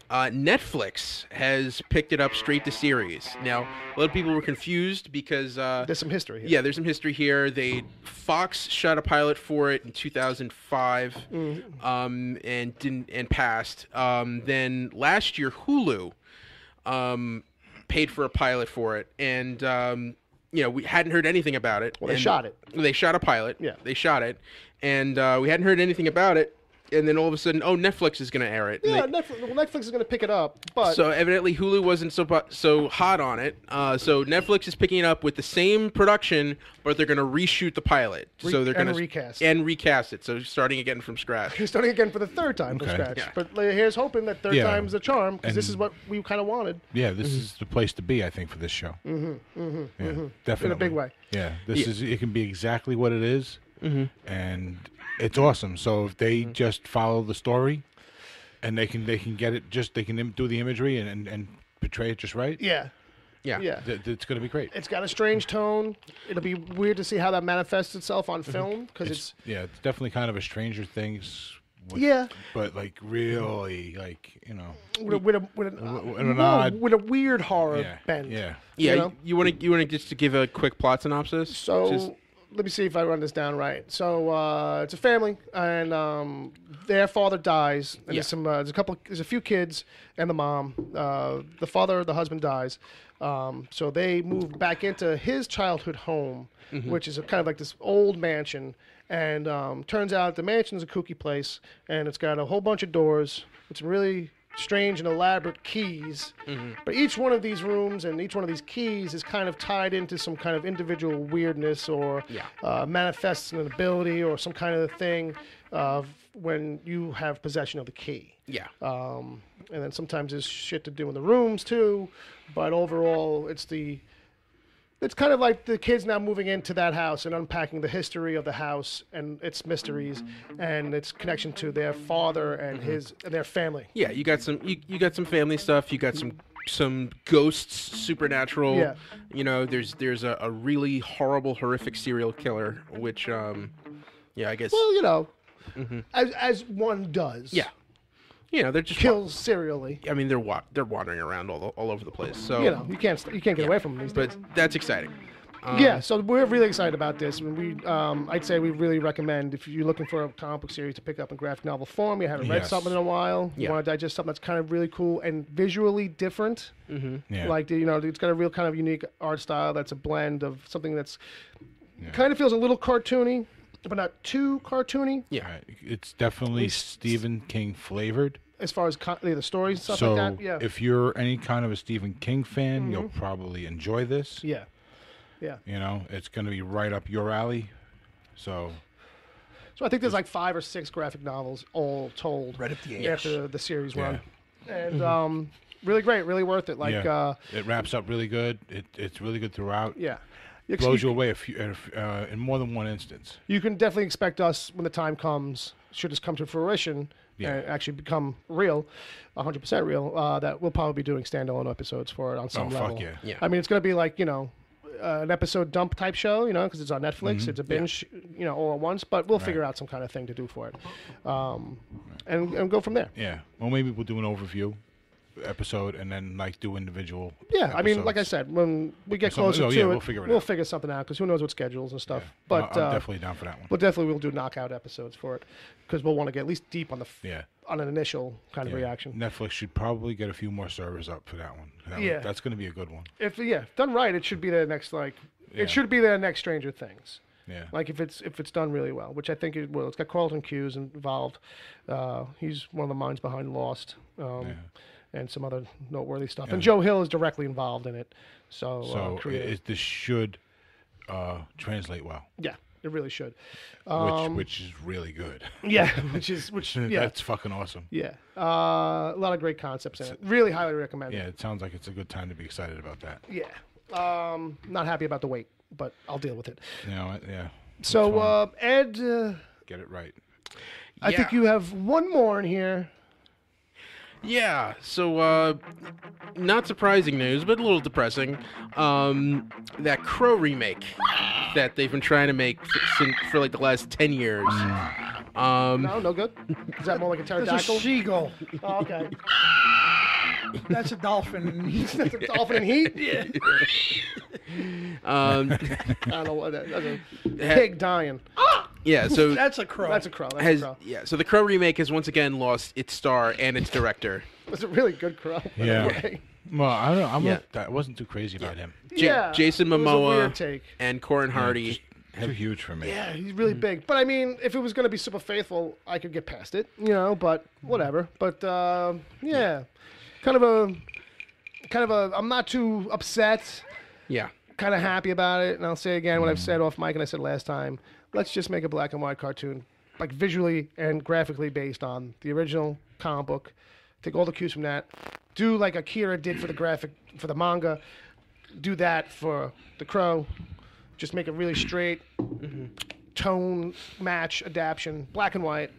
Netflix has picked it up straight to series. Now, a lot of people were confused because there's some history here. Yeah, there's some history here. Fox shot a pilot for it in 2005, and passed. Then last year, Hulu paid for a pilot for it, and we hadn't heard anything about it. Well, they shot it. They shot a pilot. Yeah. They shot it. And we hadn't heard anything about it. And then all of a sudden, Netflix is going to air it. Yeah, Netflix is going to pick it up. But so evidently Hulu wasn't so hot on it. So Netflix is picking it up with the same production, but they're going to reshoot the pilot. So they're going to recast it. So starting again from scratch. Starting again for the third time from scratch. Yeah. But here's hoping that third time's the charm, because this is what we kind of wanted. Yeah, this is the place to be, I think, for this show. Definitely. In a big way. Yeah, it can be exactly what it is, and it's awesome. So if they just follow the story, and they can get it they can do the imagery and portray it just right. Yeah. It's going to be great. It's got a strange tone. It'll be weird to see how that manifests itself on film because it's definitely kind of a Stranger Things. But like really, like with a weird horror bend. You want to just to give a quick plot synopsis? So. Let me see if I run this down right. So it's a family, and their father dies. And there's a few kids and the mom. The father, the husband dies. So they move back into his childhood home, which is kind of like this old mansion. And turns out the mansion is a kooky place, and it's got a whole bunch of doors. It's really strange and elaborate keys, but each one of these rooms and each one of these keys is kind of tied into some kind of individual weirdness or manifests an ability or some kind of thing when you have possession of the key. And then sometimes there's shit to do in the rooms too, but overall it's kind of like the kids now moving into that house and unpacking the history of the house and its mysteries and its connection to their father and their family. Yeah, you got some family stuff. You got some ghosts, supernatural. Yeah. There's a really horrible, horrific serial killer, which I guess. Well, as one does. Yeah. They're just kills serially. I mean, they're wandering around all over the place. So you can't get away from them these days. But that's exciting. So we're really excited about this. I'd say we really recommend if you're looking for a comic book series to pick up in graphic novel form. You haven't read something in a while. You want to digest something that's kind of really cool and visually different. Like it's got a real kind of unique art style. That's a blend of something that's kind of feels a little cartoony, but not too cartoony. Yeah, it's definitely Stephen King flavored. As far as the stories and stuff like that, So if you're any kind of a Stephen King fan, you'll probably enjoy this. Yeah. It's going to be right up your alley. So I think there's like 5 or 6 graphic novels all told right up the after the series run. And really great, really worth it. Like it wraps up really good. It's really good throughout. Yeah. Blows you away in more than one instance. You can definitely expect us when the time comes, should this come to fruition and actually become real, 100% real, that we'll probably be doing standalone episodes for it on some level. Fuck yeah. I mean, it's going to be like, an episode dump type show, because it's on Netflix. It's a binge, all at once, but we'll figure out some kind of thing to do for it. And go from there. Yeah. Well, maybe we'll do an overview episode and then do individual episodes. I mean, like I said, when we get closer to it, we'll figure something out because who knows what schedules and stuff. But I'm definitely down for that one. But definitely we'll do knockout episodes for it because we'll want to get at least deep on on an initial kind of reaction. Netflix should probably get a few more servers up for that one. That's going to be a good one. If done right, it should be their next it should be their next Stranger Things. Yeah. Like if it's done really well, which I think it will. It's got Carlton Cuse involved. He's one of the minds behind Lost, and some other noteworthy stuff. And Joe Hill is directly involved in it. So this should translate well. Yeah, it really should. Which is really good. Yeah, That's fucking awesome. Yeah, a lot of great concepts in it. Really highly recommend it. Yeah, it sounds like it's a good time to be excited about that. Yeah. Not happy about the wait, but I'll deal with it. Yeah. So, Ed, get it right. I think you have one more in here. Yeah, so not surprising news, but a little depressing. That Crow remake that they've been trying to make for like the last 10 years. No good. Is that more like a pterodactyl? That's a seagull. Oh, okay. That's a dolphin. That's a dolphin in heat? Yeah. I don't know what that is. That's a pig dying. Yeah, so That's a crow. That's a crow. Yeah, so the Crow remake has once again lost its star and its director. It's a really good crow. Yeah. Well, I don't know. I wasn't too crazy about him. Jason it was a Momoa weird take. and Corin Hardy. Too huge for me. Yeah, he's really big. But I mean, if it was going to be super faithful, I could get past it, but whatever. But yeah, kind of a. I'm not too upset. Yeah. Kind of happy about it, and I'll say again what I've said off mic and I said last time. Let's just make a black and white cartoon, like visually and graphically based on the original comic book. Take all the cues from that. Do like Akira did for the manga. Do that for the Crow. Just make a really straight tone match adaptation, black and white,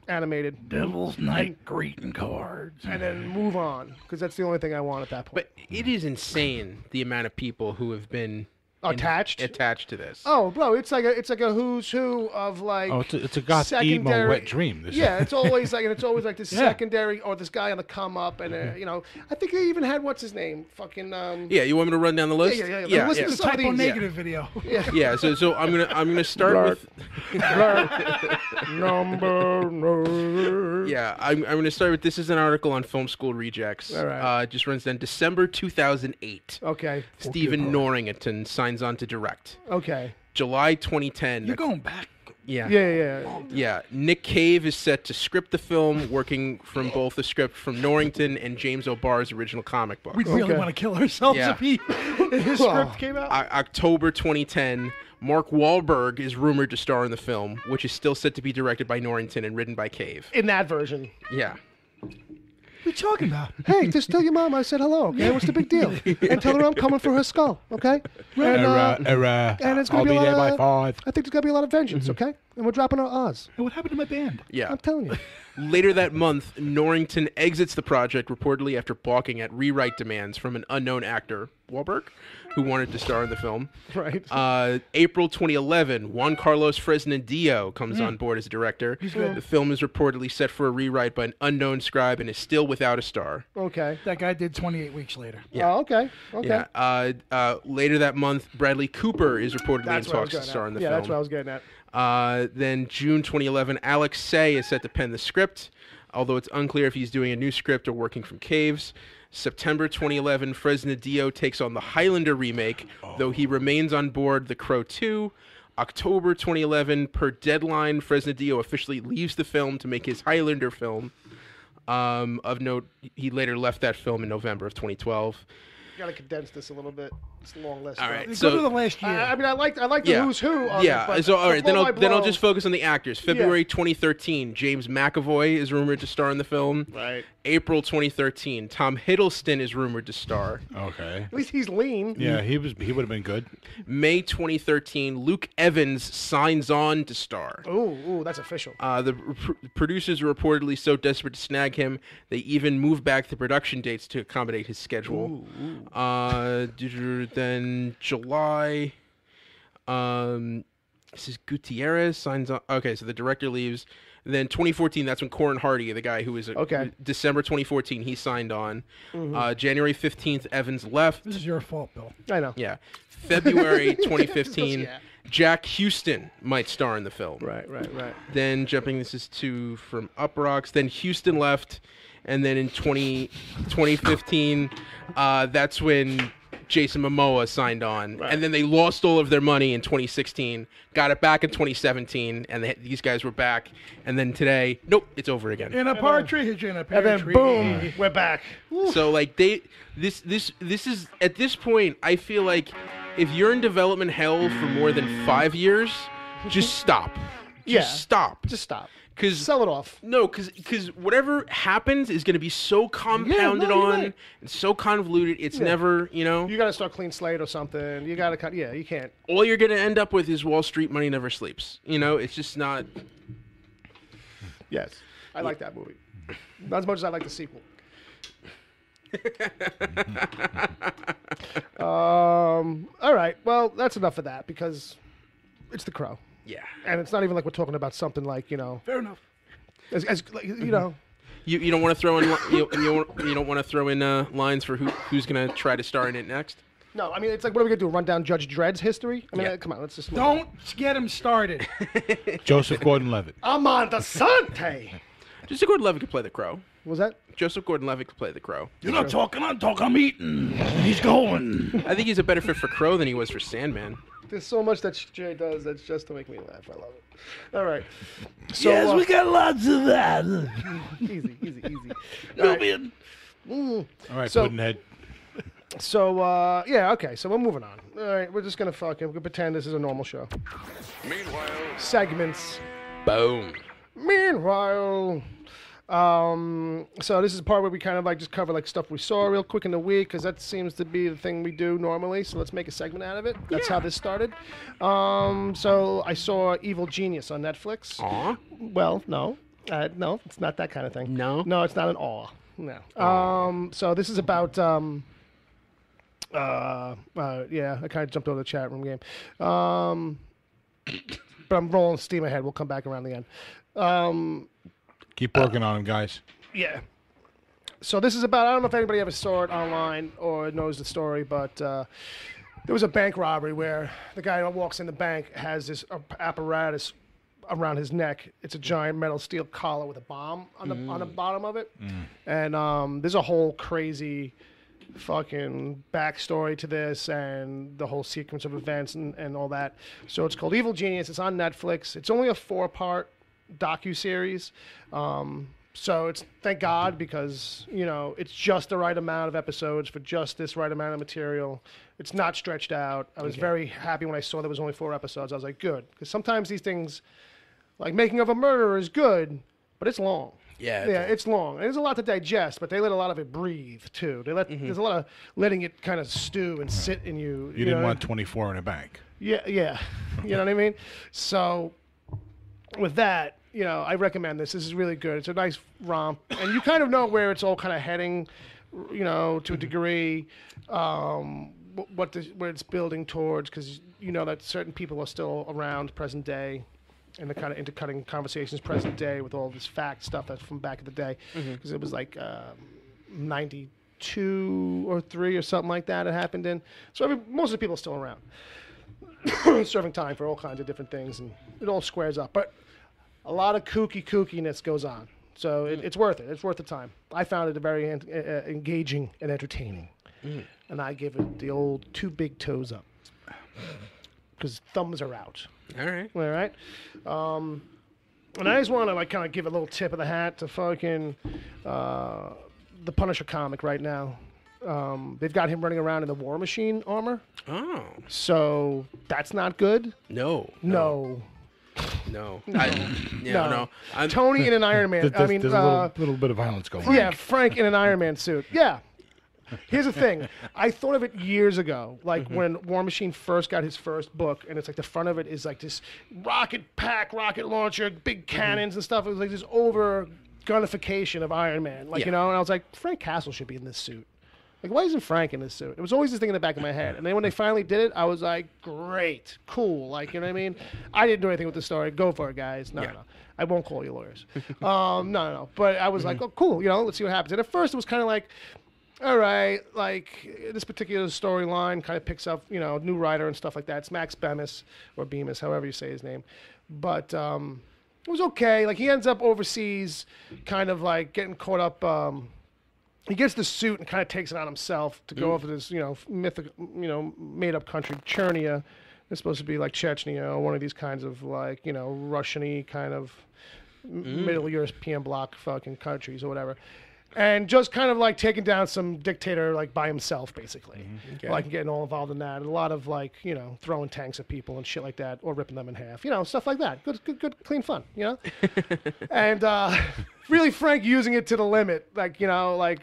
animated. Devil's Night greeting cards. And then move on, because that's the only thing I want at that point. But it is insane the amount of people who have been attached to this. Oh, bro, it's like a who's who of like. Oh, it's a goth emo wet dream. It's always like this secondary or this guy on the come up, and I think they even had what's his name, fucking. Yeah, you want me to run down the list? Yeah. Listen to some of Typo these. negative video. Yeah. So I'm gonna start with. Number. Yeah, I'm gonna start with. This is an article on Film School Rejects. All right. Just runs down December 2008. Okay. Stephen Norrington signs on to direct. Okay. July 2010. You're going back. Yeah. Yeah. Nick Cave is set to script the film, working from both the script from Norrington and James O'Barr's original comic book. We'd really want to kill ourselves if his script came out. October 2010, Mark Wahlberg is rumored to star in the film, which is still set to be directed by Norrington and written by Cave. In that version. Yeah. What are you talking about? Hey, just tell your mom I said hello, okay? What's the big deal? And tell her I'm coming for her skull, okay? And, and it's I'll gonna be a lot there by of, 5. I think there's going to be a lot of vengeance, okay? And we're dropping our Oz. Hey, what happened to my band? Yeah. I'm telling you. Later that month, Norrington exits the project reportedly after balking at rewrite demands from an unknown actor, Wahlberg, who wanted to star in the film. Right. April 2011, Juan Carlos Fresnadillo comes on board as a director. The film is reportedly set for a rewrite by an unknown scribe and is still without a star. Okay. That guy did 28 weeks later. Yeah. Oh, okay. Yeah. Later that month, Bradley Cooper is reportedly in talks to star in the film. Yeah, that's what I was getting at. Then June 2011, Alex Say is set to pen the script, although it's unclear if he's doing a new script or working from Caves. September 2011, Fresnadillo takes on the Highlander remake, though he remains on board The Crow 2. October 2011, per deadline, Fresnadillo officially leaves the film to make his Highlander film. Of note, he later left that film in November of 2012. You got to condense this a little bit. It's a long list. All right, Go to the last year. I mean, I like the who's who. Of Yeah. it, but So all right, then I'll just blow- focus on the actors. February 2013, James McAvoy is rumored to star in the film. Right. April 2013, Tom Hiddleston is rumored to star. Okay. At least he's lean. Yeah, he would have been good. May 2013, Luke Evans signs on to star. Ooh, that's official. The producers are reportedly so desperate to snag him, they even moved back the production dates to accommodate his schedule. Then July, this is Gutierrez signs on. Okay, so the director leaves. Then 2014, that's when Corin Hardy, the guy who was December 2014, he signed on. January 15th, Evans left. This is your fault, Bill. I know. Yeah. February 2015, Yeah. Jack Houston might star in the film. Right. Then this is from Uprocks. Then Houston left, and then in 2015, that's when Jason Momoa signed on, and then they lost all of their money in 2016, got it back in 2017, and these guys were back, and then today, nope, it's over again. In a partridge, in a pear And then tree. boom, we're back. So like this is at this point, I feel like if you're in development hell for more than 5 years, just stop. Just stop. Just stop. Cause Sell it off. No, because whatever happens is going to be so compounded you're on right. and so convoluted. It's never, You got to start clean slate or something. You got to you can't. all you're going to end up with is Wall Street Money Never Sleeps. It's just not. Yes, I like that movie. Not as much as I like the sequel. All right. Well, that's enough of that because it's The Crow. Yeah. And it's not even like we're talking about something like, Fair enough. as like, you know. You don't want to throw in you don't want to throw in lines for who's going to try to star in it next. No, I mean, it's like, what are we going to do? Run down Judge Dredd's history? I mean, Yeah. come on, let's just. Don't get him started. Joseph Gordon-Levitt. Amanda Sante! Joseph Gordon-Levitt could play the Crow. Was that? Joseph Gordon-Levitt could play the Crow. You're not talking, I'm talking, I'm eating. He's going. I think he's a better fit for Crow than he was for Sandman. There's so much that Jay does that's just to make me laugh. I love it. All right. So, got lots of that. easy. All right, So- Puddinhead. So, yeah, okay. So we're moving on. All right, we're just going to pretend this is a normal show. Meanwhile, Segments. Boom. Meanwhile, so this is the part where we kind of like just cover like stuff we saw real quick in the week because that seems to be the thing we do normally. So let's make a segment out of it. That's how this started. So I saw Evil Genius on Netflix. Aw. Well, no, it's not that kind of thing. No? No, it's not an awe. No. So this is about yeah, I kind of jumped over the chat room game. But I'm rolling steam ahead. We'll come back around the end. Keep working on him, guys. Yeah. So this is about, I don't know if anybody ever saw it online or knows the story, but there was a bank robbery where the guy who walks in the bank has this apparatus around his neck. It's a giant metal steel collar with a bomb on the bottom of it. And there's a whole crazy fucking backstory to this and the whole sequence of events and all that. So it's called Evil Genius. It's on Netflix. It's only a 4-part docu-series. So it's, thank God, because, it's just the right amount of episodes for just this right amount of material. It's not stretched out. I was very happy when I saw there was only 4 episodes. I was like, good. Because sometimes these things, like Making of a Murderer is good, but it's long. Yeah. It's long. And there's a lot to digest, but they let a lot of it breathe, too. There's a lot of letting it kind of stew and sit in you. You didn't want 24 in a bank. Yeah. You know what I mean? So with that, I recommend this. This is really good. It's a nice romp. And you kind of know where it's all kind of heading, to a degree, where it's building towards, because you know that certain people are still around present day, and they're kind of intercutting conversations present day with all this fact stuff that's from back in the day, because it was like 92 or 3 or something like that it happened in. So most of the people are still around, serving time for all kinds of different things, and it all squares up. But a lot of kookiness goes on. So it's worth it. It's worth the time. I found it very engaging and entertaining. And I give it the old 2 big toes up. Because thumbs are out. All right. All right? And I just want to kind of give a little tip of the hat to fucking the Punisher comic right now. They've got him running around in the War Machine armor. Oh. So that's not good. No. No. No. No. Tony in an Iron Man. There's a little bit of violence going on. Yeah, Frank in an Iron Man suit. Yeah. Here's the thing. I thought of it years ago, like when War Machine first got his first book, and it's like the front of it is like this rocket launcher, big cannons and stuff. It was like this over gunification of Iron Man, and I was like, Frank Castle should be in this suit. Like, why isn't Frank in this suit? It was always this thing in the back of my head. And then when they finally did it, I was like, great, cool. Like, you know what I mean? I didn't do anything with the story. Go for it, guys. No. I won't call you lawyers. No. But I was like, oh, cool. Let's see what happens. And at first it was kind of like, all right, like this particular storyline kind of picks up, new writer and stuff like that. It's Max Bemis or Bemis, however you say his name. But it was okay. Like he ends up overseas, kind of like getting caught up he gets the suit and kind of takes it on himself to go over this, mythical, made-up country, Chernia. It's supposed to be like Chechnya, or one of these kinds of like, Russian-y kind of Middle European bloc fucking countries or whatever. And just kind of like taking down some dictator like by himself, basically. Okay. Like getting all involved in that. And a lot of like, throwing tanks at people and shit like that, or ripping them in half. Stuff like that. Good, clean fun, And really Frank using it to the limit, like,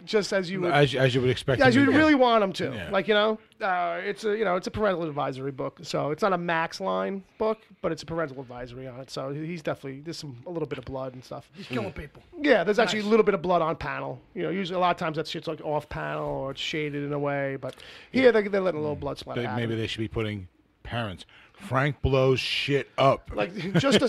just as you would. As you would expect. As you would really want him to. Yeah. Like, it's a parental advisory book. So it's not a Max line book, but it's a parental advisory on it. So he's definitely, there's a little bit of blood and stuff. He's killing people. Yeah, there's actually a little bit of blood on panel. Usually a lot of times that shit's like off panel or it's shaded in a way, but here they're letting a little blood splatter happen. Maybe they should be putting parents. Frank blows shit up. Like it should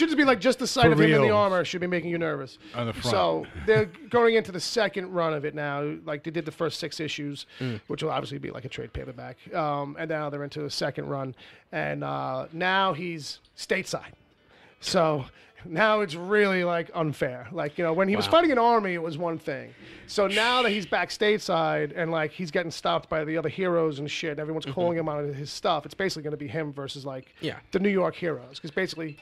just be like just the sight of him in the armor should be making you nervous. On the front. So they're going into the second run of it now. Like they did the first 6 issues, which will obviously be like a trade paperback. And now they're into the second run, and now he's stateside. So now it's really like unfair. Like, when he was fighting an army, it was one thing. So now that he's back stateside and like he's getting stopped by the other heroes and shit, everyone's calling him on his stuff. It's basically going to be him versus like the New York heroes. Because basically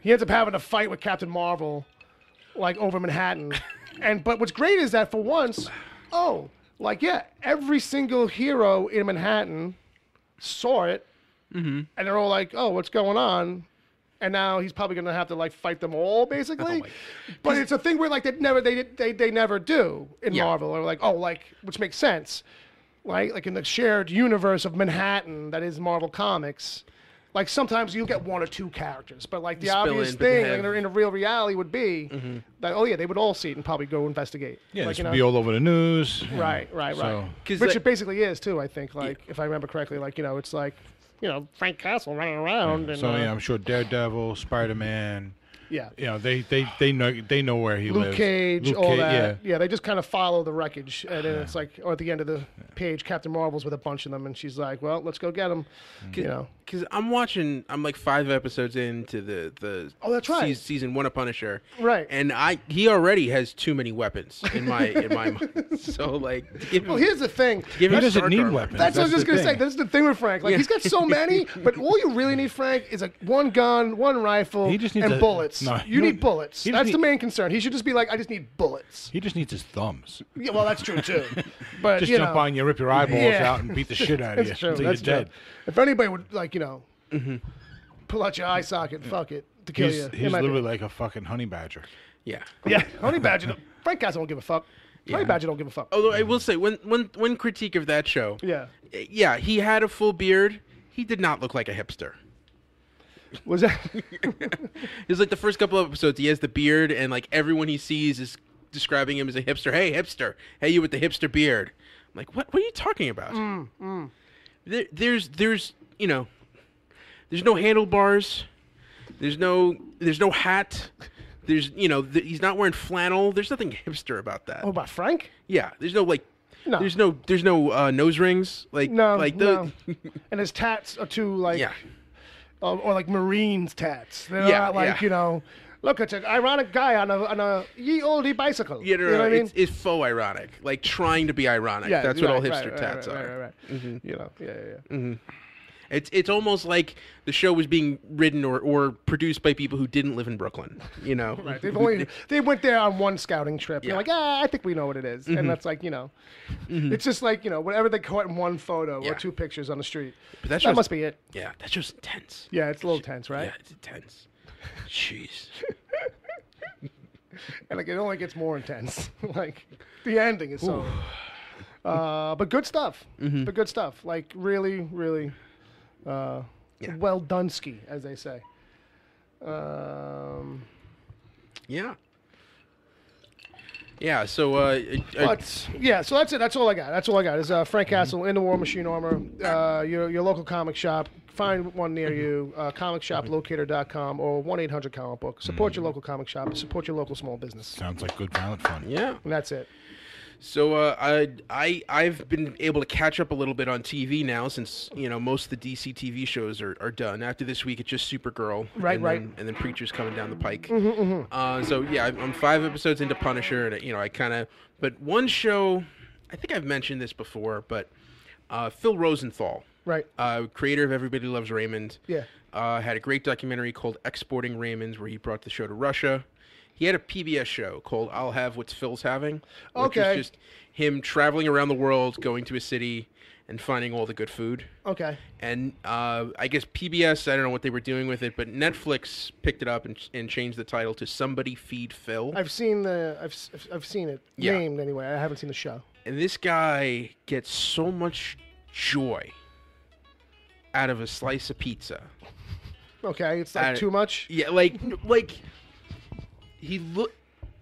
he ends up having a fight with Captain Marvel like over Manhattan. But what's great is that for once, every single hero in Manhattan saw it and they're all like, oh, what's going on? And now he's probably going to have to like fight them all, basically. But it's a thing where like they never do in Marvel, or like which makes sense, right? Like in the shared universe of Manhattan that is Marvel Comics, like sometimes you'll get 1 or 2 characters, but like the obvious thing in a real reality would be that they would all see it and probably go investigate. Yeah, like, this would be all over the news. Right. So. Which it basically is too. I think if I remember correctly, like it's like. Frank Castle running around. And, so I'm sure Daredevil, Spider-Man. Yeah. They know where he lives. Luke Cage, all that. Yeah. They just kind of follow the wreckage, and then it's like, or at the end of the page, Captain Marvel's with a bunch of them, and she's like, "Well, let's go get them." Because I'm like 5 episodes into the Oh, that's right. season 1 of Punisher, right? And he already has too many weapons in my mind. So like, here's the thing: he doesn't need weapons. That's what I was just gonna say. That's the thing with Frank. Like he's got so many, but all you really need, Frank, is one gun, one rifle, and bullets. No, you need bullets. That's the main concern. He should just be like, I just need bullets. He just needs his thumbs. Yeah, well, that's true too. But just jump on you, rip your eyeballs out, and beat the shit out of you until you're dead. If anybody would pull out your eye socket, fuck it, to kill you. He's literally like a fucking honey badger. Yeah, honey badger. Frank Castle don't give a fuck. Honey badger don't give a fuck. Although I will say, one critique of that show. Yeah, he had a full beard. He did not look like a hipster. Was that? It's like the first couple of episodes, he has the beard, and like everyone he sees is describing him as a hipster. Hey, hipster! Hey, you with the hipster beard? I'm like, what are you talking about? There's no handlebars. There's no hat. He's not wearing flannel. There's nothing hipster about that. Oh, about Frank? Yeah, there's no like. No. There's no nose rings. Like no. The and his tats are too like. Yeah. Or like Marines tats. They're not like, look, it's an ironic guy on a ye olde bicycle. Yeah, you know what I mean? It's faux ironic, like trying to be ironic. Yeah, that's what all hipster tats are. Right. It's almost like the show was being written or produced by people who didn't live in Brooklyn. Right. They went there on one scouting trip. They're like, I think we know what it is, and that's like, it's just like whatever they caught in one photo or 2 pictures on the street. But that must be it. Yeah, that's just intense. Yeah, it's a little tense, right? Yeah, it's intense. Jeez. And like it only gets more intense. Like the ending is so. But good stuff. But good stuff. Like really, really. Well done ski, as they say. Yeah. So. So that's it. That's all I got. Is Frank Castle in the War Machine armor. Your local comic shop. Find one near you. Comicshoplocator.com or 1-800-comic-book. Support your local comic shop. Support your local small business. Sounds like good violent fun. Yeah. And that's it. So I've been able to catch up a little bit on TV now since most of the DC TV shows are done. After this week, it's just Supergirl, Right. and then Preacher's coming down the pike. So yeah, I'm 5 episodes into Punisher, and but one show, I think I've mentioned this before, but Phil Rosenthal, Right. Creator of Everybody Loves Raymond, Yeah. had a great documentary called Exporting Raymonds, where he brought the show to Russia. He had a PBS show called I'll Have What Phil's Having, which is just him traveling around the world, going to a city, and finding all the good food. Okay. And I guess PBS, I don't know what they were doing with it, but Netflix picked it up and changed the title to Somebody Feed Phil. I've seen I've seen it named anyway. I haven't seen the show. And this guy gets so much joy out of a slice of pizza. Okay, it's like too much. Yeah,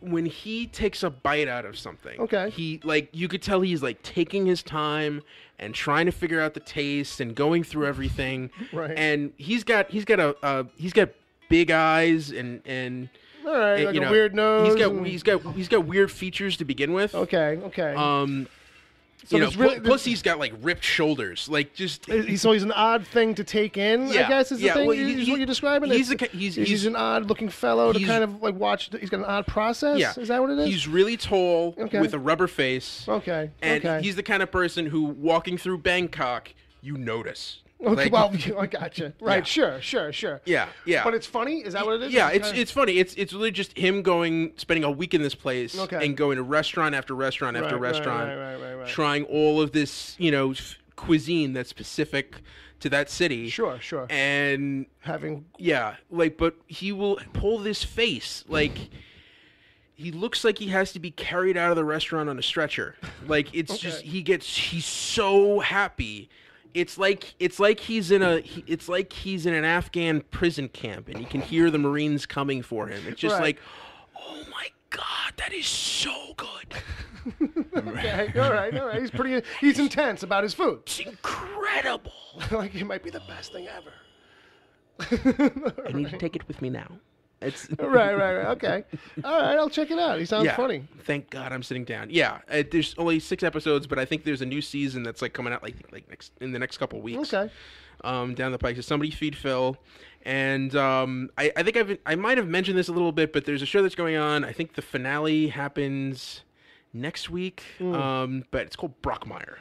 when he takes a bite out of something. Okay. He you could tell he's taking his time and trying to figure out the taste and going through everything. Right. And he's got big eyes and All right, like a weird nose. He's got weird features to begin with. Okay. So So it's really, plus he's got ripped shoulders, so he's an odd thing to take in. I guess is the thing. Is what you're describing. He's an odd-looking fellow to kind of watch. He's got an odd process. Yeah. Is that what it is? He's really tall with a rubber face. Okay. And he's the kind of person who, walking through Bangkok, you notice. Okay, I gotcha. Right, yeah. Sure. Yeah. But it's funny? Is that what it is? Yeah, it's funny. It's really just him spending a week in this place and going to restaurant after restaurant after restaurant, right. trying all of this, cuisine that's specific to that city. Sure. And but he will pull this face, he looks like he has to be carried out of the restaurant on a stretcher. He's so happy. It's like he's in an Afghan prison camp, and you can hear the Marines coming for him. It's just oh my God, that is so good. Okay, all right. He's intense about his food. It's incredible. It might be the best thing ever. I need to take it with me now. It's right. Okay. All right, I'll check it out. He sounds funny. Thank God I'm sitting down. Yeah, there's only 6 episodes, but I think there's a new season that's coming out in the next couple weeks. Okay. Down the pike. So Somebody Feed Phil, and I think I might have mentioned this a little bit, but there's a show that's going on. I think the finale happens next week. But it's called Brockmire.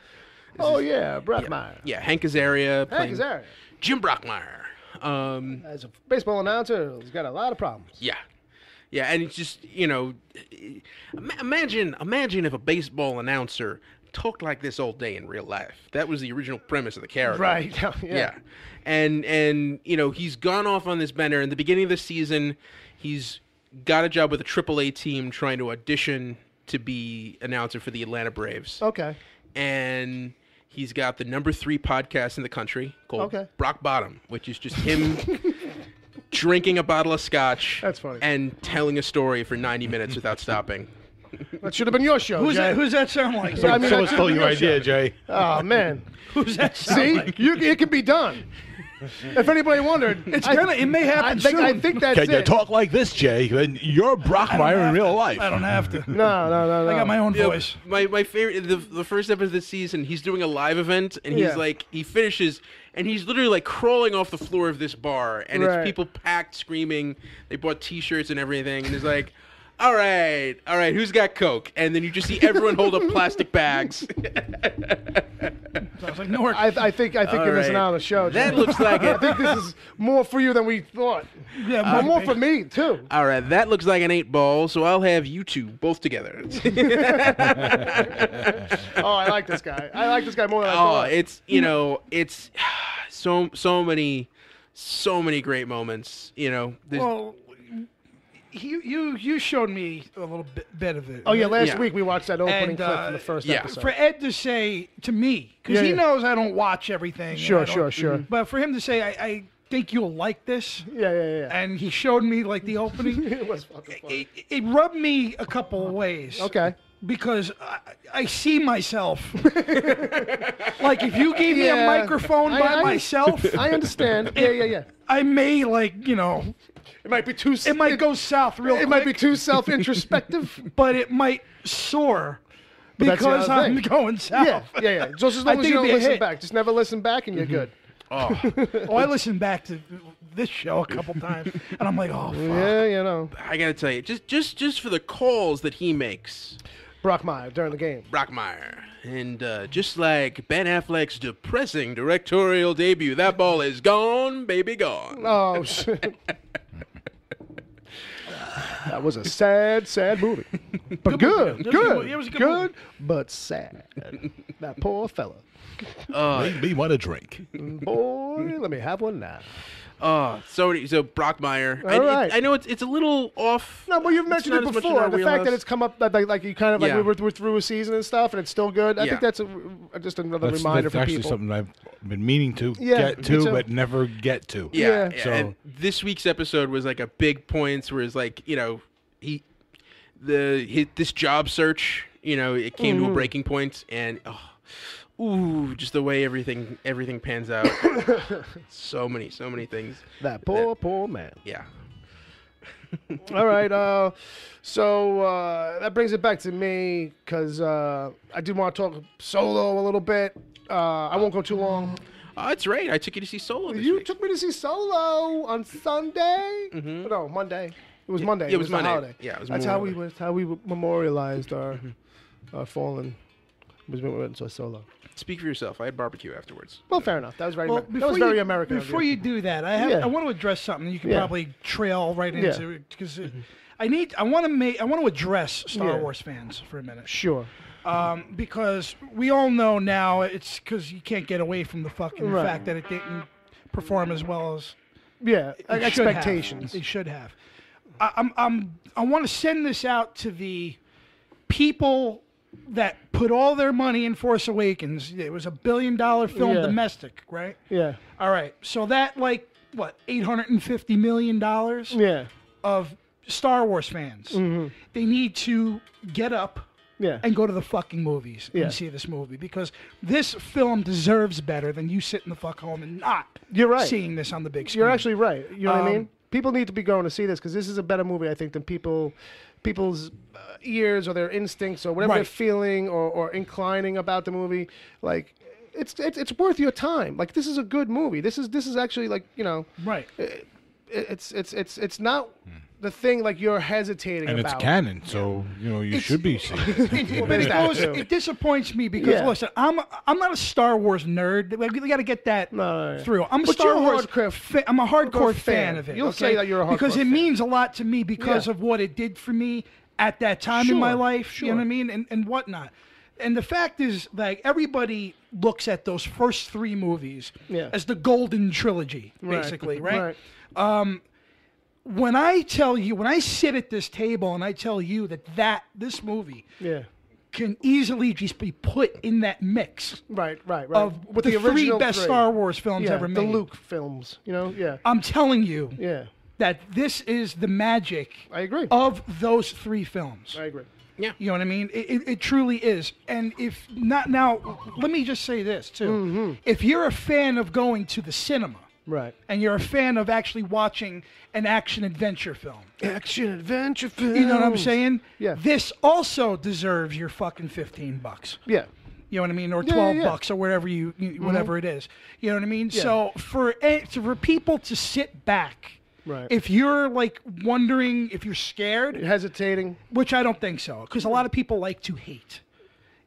Brockmire. Yeah, Hank Azaria. Hank Azaria. Jim Brockmire. As a baseball announcer, he's got a lot of problems. Yeah, and it's just imagine if a baseball announcer talked like this all day in real life. That was the original premise of the character. Right. Yeah. And he's gone off on this bender. In the beginning of the season, he's got a job with a AAA team trying to audition to be announcer for the Atlanta Braves. Okay. And he's got the number 3 podcast in the country called Brock Bottom, which is just him drinking a bottle of scotch. That's funny. And telling a story for 90 minutes without stopping. That should have been your show, Jay. Who's that sound like? So it's still your idea, Jay. Oh, man. Who's that sound like? It can be done. If anybody wondered, it may happen soon. I think that's Can you talk like this, Jay? Then you're Brockmire in real life. I don't have to. No. I got my own voice. My favorite, the first episode of the season, he's doing a live event, and he's he finishes, and he's literally crawling off the floor of this bar, and it's people packed, screaming. They bought T-shirts and everything, and he's like, all right, who's got Coke? And then you just see everyone hold up plastic bags. Sounds like Newark. I think you're missing out on the show, Jay. That looks like it. I think this is more for you than we thought. Yeah, more for me, too. All right, that looks like an 8-ball, so I'll have you two both together. Oh, I like this guy. I like this guy more than I thought. It's so many great moments. Well, you showed me a little bit of it. Oh, yeah, last week we watched that opening clip from the first episode. For Ed to say to me, because he knows I don't watch everything. Sure. But for him to say, I think you'll like this. Yeah. And he showed me the opening. It was fucking funny. It rubbed me a couple of ways. Okay. Because I see myself. If you gave me a microphone by myself. I understand. Yeah. I may It might be too. It might go south real quick. It might be too self-introspective. But it might soar that's the because other I'm thing. going south. Yeah. Just as long as think you don't it'd be a listen hit. back. Just never listen back, and you're good. Oh, I listened back to this show a couple times, and I'm like, oh, fuck. Yeah, you know. I gotta tell you, just for the calls that he makes, Brockmire during the game. Brockmire, and just like Ben Affleck's depressing directorial debut, that ball is gone, baby, gone. Oh, shit. That was a sad, sad movie. But good. It was a good movie. But sad. That poor fella. Make me want a drink. Boy, let me have one now. So Brockmire. All right. I know it's a little off. No, but you've mentioned not it as much in before. our The fact that wheelhouse. it's come up, like you kind of like Yeah. we're through a season and stuff, and it's still good. I Yeah. think that's just another reminder That's for actually people. something I've been meaning to Yeah, get me to, too. but never get to. Yeah. Yeah. So- And this week's episode was like a big points where it's like, you know, this job search, you know, it came to a breaking point, and just the way everything pans out. so many things. That poor man. Yeah. All right. So that brings it back to me because I do want to talk Solo a little bit. I won't go too long. Oh, that's right. I took you to see Solo this You week. took me to see Solo on Sunday. No, Monday. It was Monday. Yeah, it was the Monday. holiday. Yeah, it was That's Memorial how we memorialized our fallen. Was we went to Solo. Speak for yourself. I had barbecue afterwards. Well, fair enough. That was very. Well, that was very American. of Before you. you do that, Yeah. I want to address something. You can Yeah. probably trail right Yeah. into it because I want to address Star Yeah. Wars fans for a minute. Sure. Because we all know now it's because you can't get away from the fucking Right. fact that it didn't perform as well as Yeah. it should have. Expectations. It should have. I want to send this out to the people that put all their money in Force Awakens. It was $1 billion film Yeah. domestic, right? Yeah. All right. So that $850 million Yeah. of Star Wars fans. They need to get up Yeah. and go to the fucking movies Yeah. and see this movie because this film deserves better than you sitting the fuck home and not You're right. seeing this on the big screen. You're actually right. You know what I mean? Um, People need to be going to see this because this is a better movie, I think, than people's ears or their instincts or whatever Right. they're feeling or inclining about the movie. Like, it's worth your time. Like, this is a good movie. This is actually like, you know, right. it's not the thing like you're hesitating And about. it's canon, so you should be seeing it. There's that too. It disappoints me because Yeah. listen, I'm not a Star Wars nerd. We got to get that No. through. I'm a But Star you're a Wars hardcore I'm a hardcore fan. fan of it. You'll okay? say that you're a because hardcore it fan. means a lot to me because Yeah. of what it did for me at that time in my Sure, life. You know sure. what I mean, and whatnot. And the fact is, like, everybody looks at those first three movies Yeah. as the golden trilogy, Right. basically, right? Right. When I sit at this table and I tell you that this movie Yeah. can easily just be put in that mix Right. of With the three original best Star Wars films yeah, ever the made. Luke films. You know. Yeah. I'm telling you Yeah. that this is the magic I agree. of those three films. I agree. You know what I mean? It truly is. And if not now, let me just say this too. Mm-hmm. If you're a fan of going to the cinema Right. and you're a fan of actually watching an action adventure film, Action adventure film. you know what I'm saying? Yeah. This also deserves your fucking $15. Yeah. You know what I mean, or Yeah, 12 yeah. bucks, or whatever whatever it is. You know what I mean? Yeah. So for people to sit back, Right. if you're like wondering if you're scared, You're hesitating. which I don't think so, because a lot of people like to hate,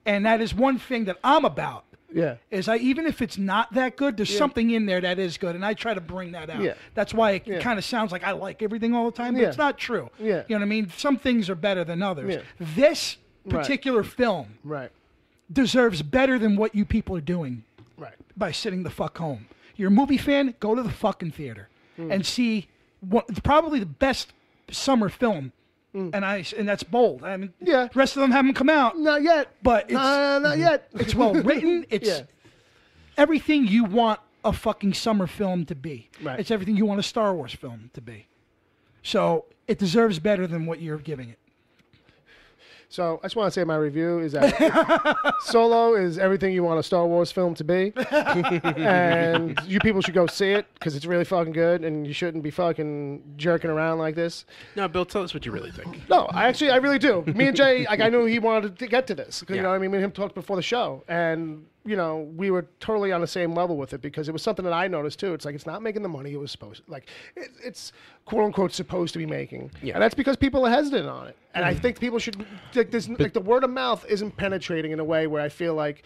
and that is one thing that I'm about. Yeah. Is even if it's not that good, there's something in there that is good, and I try to bring that out. Yeah. That's why it Yeah. kind of sounds like I like everything all the time, but Yeah. it's not true. Yeah. You know what I mean? Some things are better than others. Yeah. This particular film Right. deserves better than what you people are doing Right. by sitting the fuck home. You're a movie fan, go to the fucking theater and see probably the best summer film. And that's bold. I mean, Yeah. the rest of them haven't come out, Not yet. but it's Not yet. it's well written. It's Yeah. everything you want a fucking summer film to be. Right. It's everything you want a Star Wars film to be. So it deserves better than what you're giving it. So I just want to say my review is that Solo is everything you want a Star Wars film to be. And you people should go see it because it's really fucking good and you shouldn't be fucking jerking around like this. No, Bill, tell us what you really think. No, I really do. Me and Jay, like, I knew he wanted to get to this. You Yeah. know what I mean? Me and him talked before the show. And, you know, we were totally on the same level with it because it was something that I noticed too. It's like, it's not making the money it was supposed to. Like, it's quote unquote supposed to be making. Yeah. And that's because people are hesitant on it. And I think people should, like, the word of mouth isn't penetrating in a way where I feel like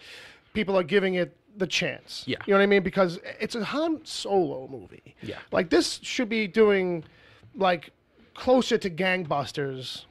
people are giving it the chance. Yeah. You know what I mean? Because it's a Han Solo movie. Yeah. Like, this should be doing, like, closer to gangbusters,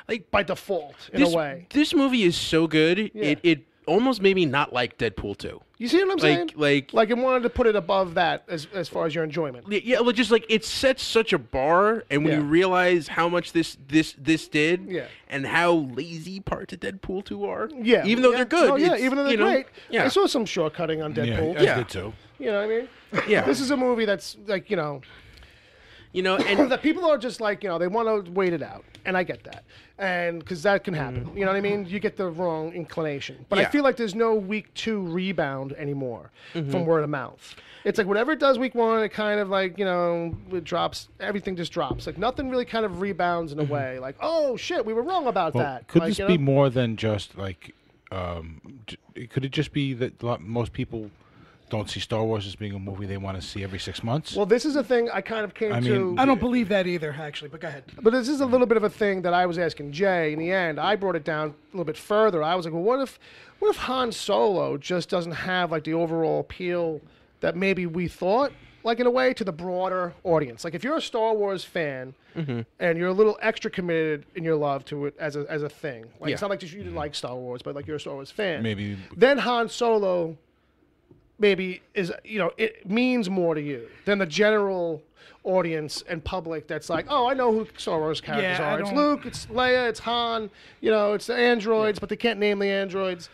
Like by default, in this, a way. This movie is so good. Yeah. It almost made me not like Deadpool 2. You see what I'm saying? Like it wanted to put it above that as far as your enjoyment. yeah, like, just like it sets such a bar, and when Yeah. you realize how much this did, Yeah. and how lazy parts of Deadpool 2 are, Yeah, even though yeah. they're good, Oh, yeah, it's, even though they're you know, great. yeah, I saw some shortcutting on Deadpool. Yeah, I Yeah. did too. You know what I mean? yeah, This is a movie that's like, and that people are just like, they want to wait it out, and I get that, and because that can happen. You know what I mean? You get the wrong inclination, but I Yeah. feel like there's no week 2 rebound anymore from word of mouth. It's like whatever it does week 1, it kind of like it drops. Everything just drops. Like nothing really kind of rebounds in a way. Like, oh shit, we were wrong about Well, that. could Like, this be more than just like? Could it just be that most people don't see Star Wars as being a movie they want to see every 6 months? Well, this is a thing I kind of came I to. mean, I don't believe that either, actually. But go ahead. But this is a little bit of a thing that I was asking Jay. In the end, I brought it down a little bit further. I was like, well, what if Han Solo just doesn't have like the overall appeal that maybe we thought, like in a way, to the broader audience? Like if you're a Star Wars fan and you're a little extra committed in your love to it as a thing, like it's Yeah. not like just you didn't like Star Wars, but like you're a Star Wars fan. Maybe. Then Han Solo maybe is, it means more to you than the general audience and public that's like, oh, I know who Star Wars characters Yeah, I are. It's don't- Luke, it's Leia, it's Han, it's the androids, but they can't name the androids,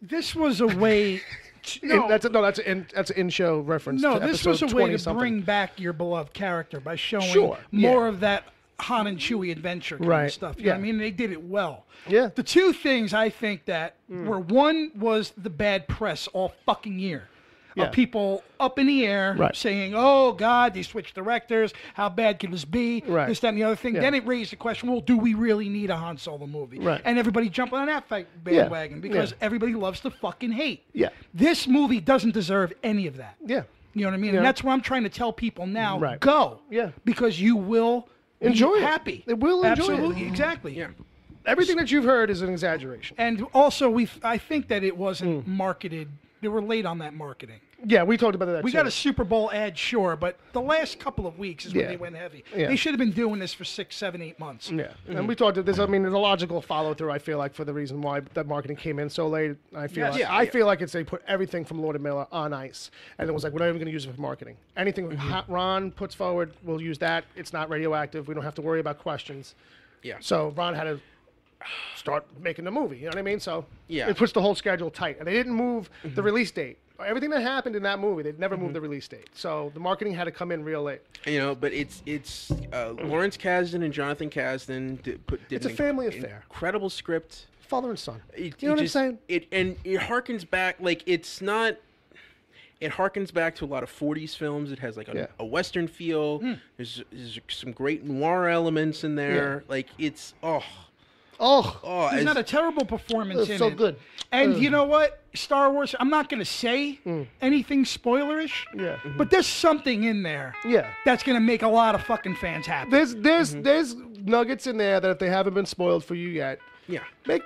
This was a way. That's an in-show reference. No, to this episode was a way 20 to something. bring back your beloved character by showing Sure, more yeah. of that Han and Chewie adventure kind Right, of stuff. You know what I yeah. mean? They did it well. Yeah. The two things I think that were, one was the bad press all fucking year. Yeah. Of people up in the air Right. saying, oh, God, they switched directors. How bad can this be? Right. This, that, and the other thing. Yeah. Then it raised the question, well, do we really need a Han Solo movie? Right. And everybody jumped on that bandwagon because Yeah. everybody loves to fucking hate. Yeah. This movie doesn't deserve any of that. Yeah. You know what I mean? Yeah. And that's what I'm trying to tell people now. Right. Go. Yeah. Because you will Enjoy be it. happy. It will enjoy it. Absolutely. Exactly. yeah. Everything that you've heard is an exaggeration. And also, I think that it wasn't marketed. They were late on that marketing. Yeah, we talked about that We too. got a Super Bowl ad, sure, but the last couple of weeks is when Yeah. they went heavy. Yeah. They should have been doing this for 6, 7, 8 months. Yeah, and we talked about this. I mean, there's a logical follow-through, I feel like, for the reason why that marketing came in so late. I feel Yes. like, Yeah, I feel like they put everything from Lord and Miller on ice. And it was like, we're not even going to use it for marketing. Anything Ron puts forward, we'll use that. It's not radioactive. We don't have to worry about questions. Yeah. So Ron had to start making the movie. You know what I mean? So Yeah. it puts the whole schedule tight. And they didn't move the release date. Everything that happened in that movie, they'd never moved the release date. So the marketing had to come in real late. But it's Lawrence Kasdan and Jonathan Kasdan did It's an a family affair. Incredible script. Father and son. It, You know it what just- I'm saying? It harkens back, like, it's not. It harkens back to a lot of 40s films. It has like Yeah. a Western feel. There's some great noir elements in there. Like, it's Oh, There's as- not a terrible performance It's in so it. good. And you know what? Star Wars, I'm not going to say anything spoilerish, Yeah. but there's something in there Yeah. that's going to make a lot of fucking fans happy. There's nuggets in there that if they haven't been spoiled for you yet, yeah. make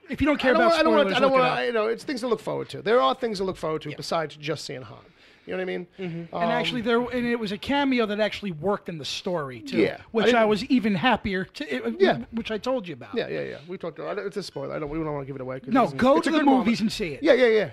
If you don't care about spoilers, look it up. it's things to look forward to. There are things to look forward to besides just seeing Han. You know what I mean? And actually, it was a cameo that actually worked in the story too. Yeah. which I I was even happier Yeah. which I told you about. Yeah. We talked about it. It's a spoiler. We don't want to give it away. 'Cause No, it's go it's to a the good movies moment. and see it.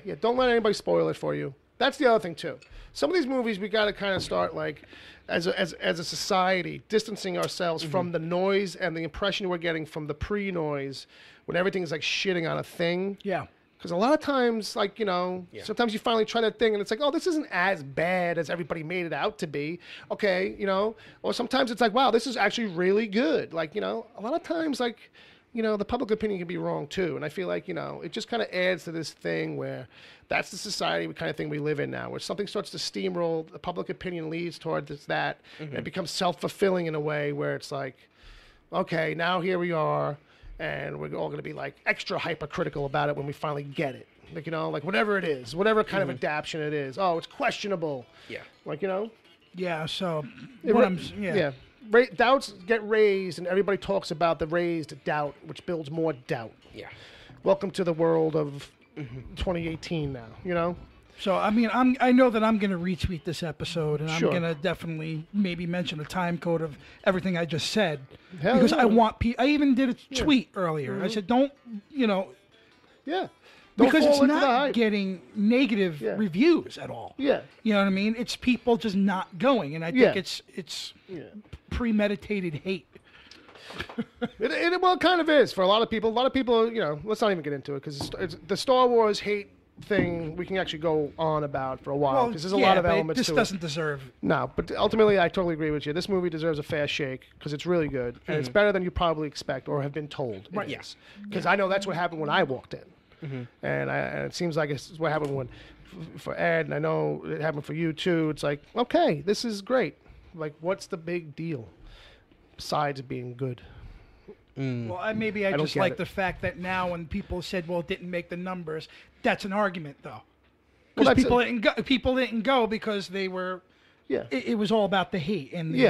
Yeah. Don't let anybody spoil it for you. That's the other thing too. Some of these movies we got to kind of start like, as a society, distancing ourselves from the noise and the impression we're getting from the pre-noise when everything is like shitting on a thing. Yeah. Because a lot of times, like, sometimes you finally try that thing and it's like, oh, this isn't as bad as everybody made it out to be. Okay, or sometimes it's like, wow, this is actually really good. Like, a lot of times, like, the public opinion can be wrong too. And I feel like, it just kind of adds to this thing where that's the society kind of thing we live in now, where something starts to steamroll, the public opinion leads towards that, and it becomes self-fulfilling in a way where it's like, okay, now here we are. And we're all going to be like extra hypercritical about it when we finally get it. Like, like whatever it is, whatever kind of adaptation it is. Oh, it's questionable. Yeah. Like, Yeah, so doubts get raised and everybody talks about the raised doubt, which builds more doubt. Yeah. Welcome to the world of 2018 now, So, I mean, I know that I'm going to retweet this episode, and Sure. I'm going to definitely maybe mention the time code of everything I just said. Hell because yeah. I want I even did a tweet earlier. I said, don't, Yeah. Don't because fall it's into the not hype. getting negative reviews at all. Yeah. You know what I mean? It's people just not going, and I think it's premeditated hate. Well, it kind of is for a lot of people. A lot of people, let's not even get into it because it's the Star Wars hate thing we can actually go on about for a while because there's a lot of elements this to doesn't deserve. No, but ultimately I totally agree with you. This movie deserves a fast shake because it's really good and it's better than you probably expect or have been told. Right. Yes. Because I know that's what happened when I walked in, and it seems like it's what happened when for Ed, and I know it happened for you too. It's like, okay, this is great. Like, what's the big deal besides being good? Well, I don't just get like it. the fact that now when people said, well, it didn't make the numbers, that's an argument, though. Well, Because that's people didn't go because they were. Yeah. It was all about the hate and the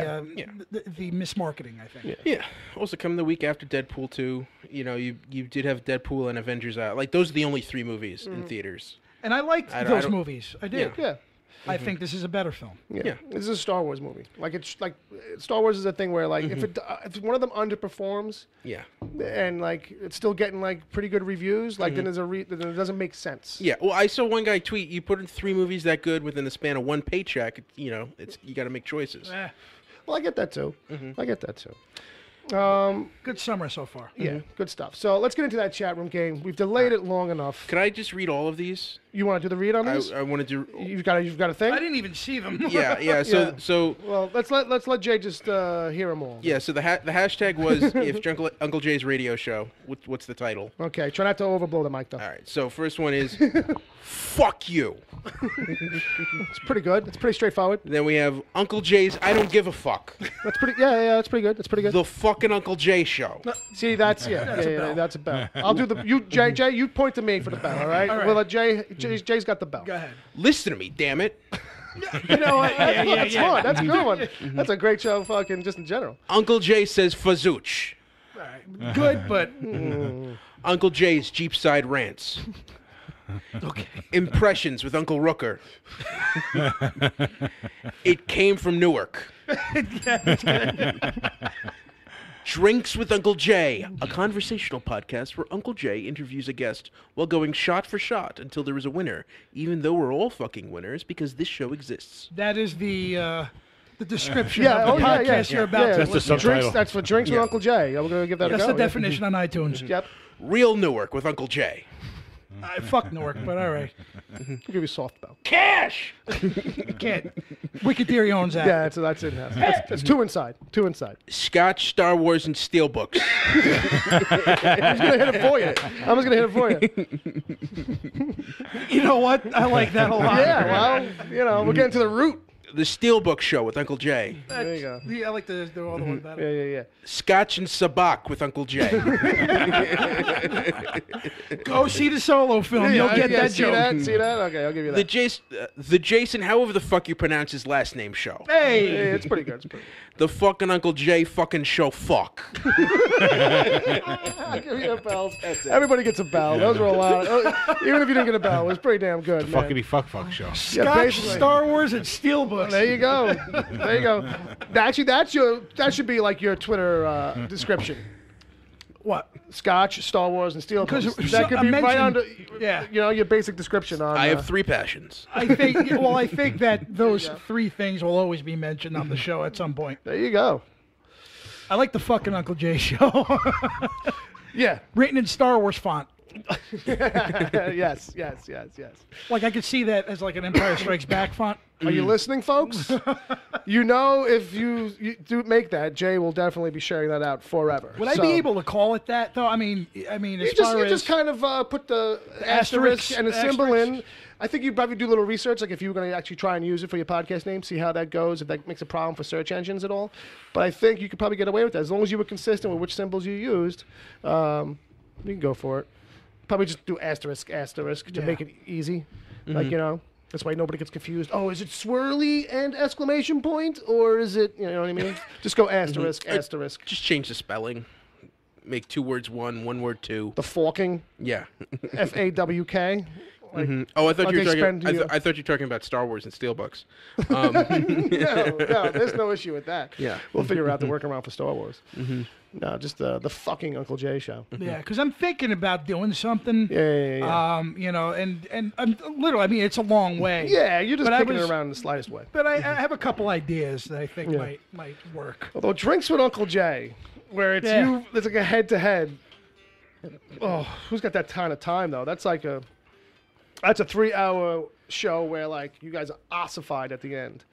mismarketing, I think. Yeah. Also, coming the week after Deadpool 2, you did have Deadpool and Avengers out. Like, those are the only 3 movies in theaters. And I liked those movies. I did. Yeah. I think this is a better film. Yeah. This is a Star Wars movie. Like, it's like Star Wars is a thing where, like, if one of them underperforms, Yeah. and like it's still getting like pretty good reviews, like then then it doesn't make sense. Yeah. Well, I saw one guy tweet, you put in 3 movies that good within the span of one paycheck, you got to make choices. Well, I get that too. I get that too. Good summer so far. Yeah, good stuff. So let's get into that chat room game. We've delayed it long enough. Could I just read all of these? You want to do the read on this? I want to do. You've got a thing. I didn't even see them. Yeah. So Well, let's let Jay just hear them all. yeah. So the hashtag was if Uncle Jay's radio show. What's the title? Okay, try not to overblow the mic though. All right. So first one is fuck you. It's pretty good. It's pretty straightforward. Then we have Uncle Jay's I don't give a fuck. That's pretty. Yeah, that's pretty good. That's pretty good. The fucking Uncle Jay show. See, that's that's a bell. I'll do Jay. You point to me for the bell. All right. We'll let Jay's got the bell. Go ahead. Listen to me, damn it. You know what? That's fun. That's a good one. That's a great show, fucking just in general. Uncle Jay says fazooch. All right. Good, but Uncle Jay's Jeep side rants. okay. Impressions with Uncle Rooker. It came from Newark. Drinks with Uncle Jay, a conversational podcast where Uncle Jay interviews a guest while going shot for shot until there is a winner, even though we're all fucking winners because this show exists. That is the description of the podcast you're about to That's the listen to. subtitle. That's for Drinks with Uncle Jay. I'm going to give that That's a go. the definition on iTunes. Yep. Real Newark with Uncle Jay. Fuck Newark, but all right. I'll give you a soft bell. Cash! You can't. Wicked Theory owns that. Yeah, that's in house. That's two inside. Two inside. Scotch, Star Wars, and Steelbooks. I'm just going to hit it for you. You know what? I like that a lot. Yeah, well, we're getting to the root. The Steelbook Show with Uncle Jay. There you go. Yeah, I like the other one better. Yeah. Scotch and Sabak with Uncle Jay. Go see the solo film. You'll get that see joke. See that? Okay, I'll give you that. The Jason, however the fuck you pronounce his last name, show. Hey. Yeah, it's pretty good. The fucking Uncle Jay fucking show fuck. I'll give you a bell. Everybody gets a bell. Those were a lot. Even if you didn't get a bell, it was pretty damn good, man. Fuckity fuck show. Yeah, Scotch, basically. Star Wars, and Steelbooks. There you go. There you go. Actually, that should be like your Twitter description. What? Scotch, Star Wars, and Steelbooks. Because That could be right under, yeah. your basic description on. I have 3 passions. I think that those 3 things will always be mentioned on the show at some point. There you go. I like the fucking Uncle Jay show. Yeah. Written in Star Wars font. Yes. Like I could see that as like an Empire Strikes Back font. Are you listening, folks? You know, if you do make that, Jay will definitely be sharing that out forever. Would I be able to call it that though? I mean, as far you as just kind of put the asterisk and a symbol in. I think you'd probably do a little research, like if you were going to actually try and use it for your podcast name, see how that goes, if that makes a problem for search engines at all. But I think you could probably get away with that. As long as you were consistent with which symbols you used, you can go for it. Probably just do asterisk to make it easy. Like, you know, that's why nobody gets confused. Oh, is it swirly and exclamation point? Or is it, you know what I mean? Just go asterisk. Just change the spelling. Make 2 words 1, 1 word 2. The forking. Yeah. FAWK. Like, Oh, I thought you were talking. I thought you were talking about Star Wars and Steelbooks. No, there's no issue with that. Yeah, we'll figure out the workaround for Star Wars. No, just the fucking Uncle Jay show. Yeah, because I'm thinking about doing something. Yeah. You know, and I'm literally, I mean, it's a long way. Yeah, you're just kicking it around in the slightest way. But I have a couple ideas that I think might work. Although Drinks with Uncle Jay, where it's it's like a head-to-head. Oh, who's got that kind of time though? That's a 3-hour show where like you guys are ossified at the end.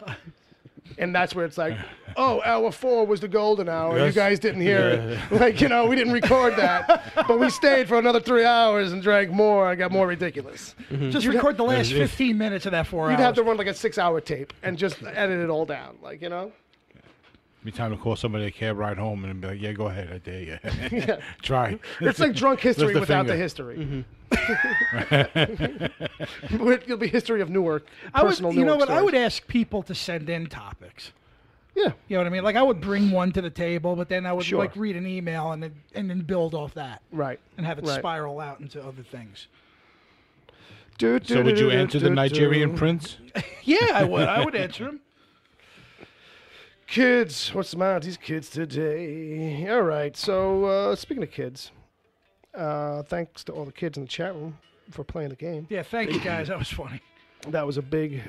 And that's where it's like, oh, hour 4 was the golden hour. Yes. You guys didn't hear it. Like, you know, we didn't record that. But we stayed for another 3 hours and drank more and got more ridiculous. Just record the last 15 minutes of that 4 hours. You'd have to run like a 6-hour tape and just edit it all down. Like, you know? Be time to call somebody a cab ride home and be like, yeah, go ahead, I dare you. Try. It's like drunk history without the history. It'll be history of Newark. You know what? I would ask people to send in topics. Yeah. You know what I mean? Like I would bring one to the table, but then I would like read an email and then build off that. Right. And have it spiral out into other things. So would you answer the Nigerian prince? Yeah, I would. I would answer him. Kids, what's the matter with these kids today? All right, so speaking of kids, thanks to all the kids in the chat room for playing the game. Yeah, thank you guys. That was funny. That was a big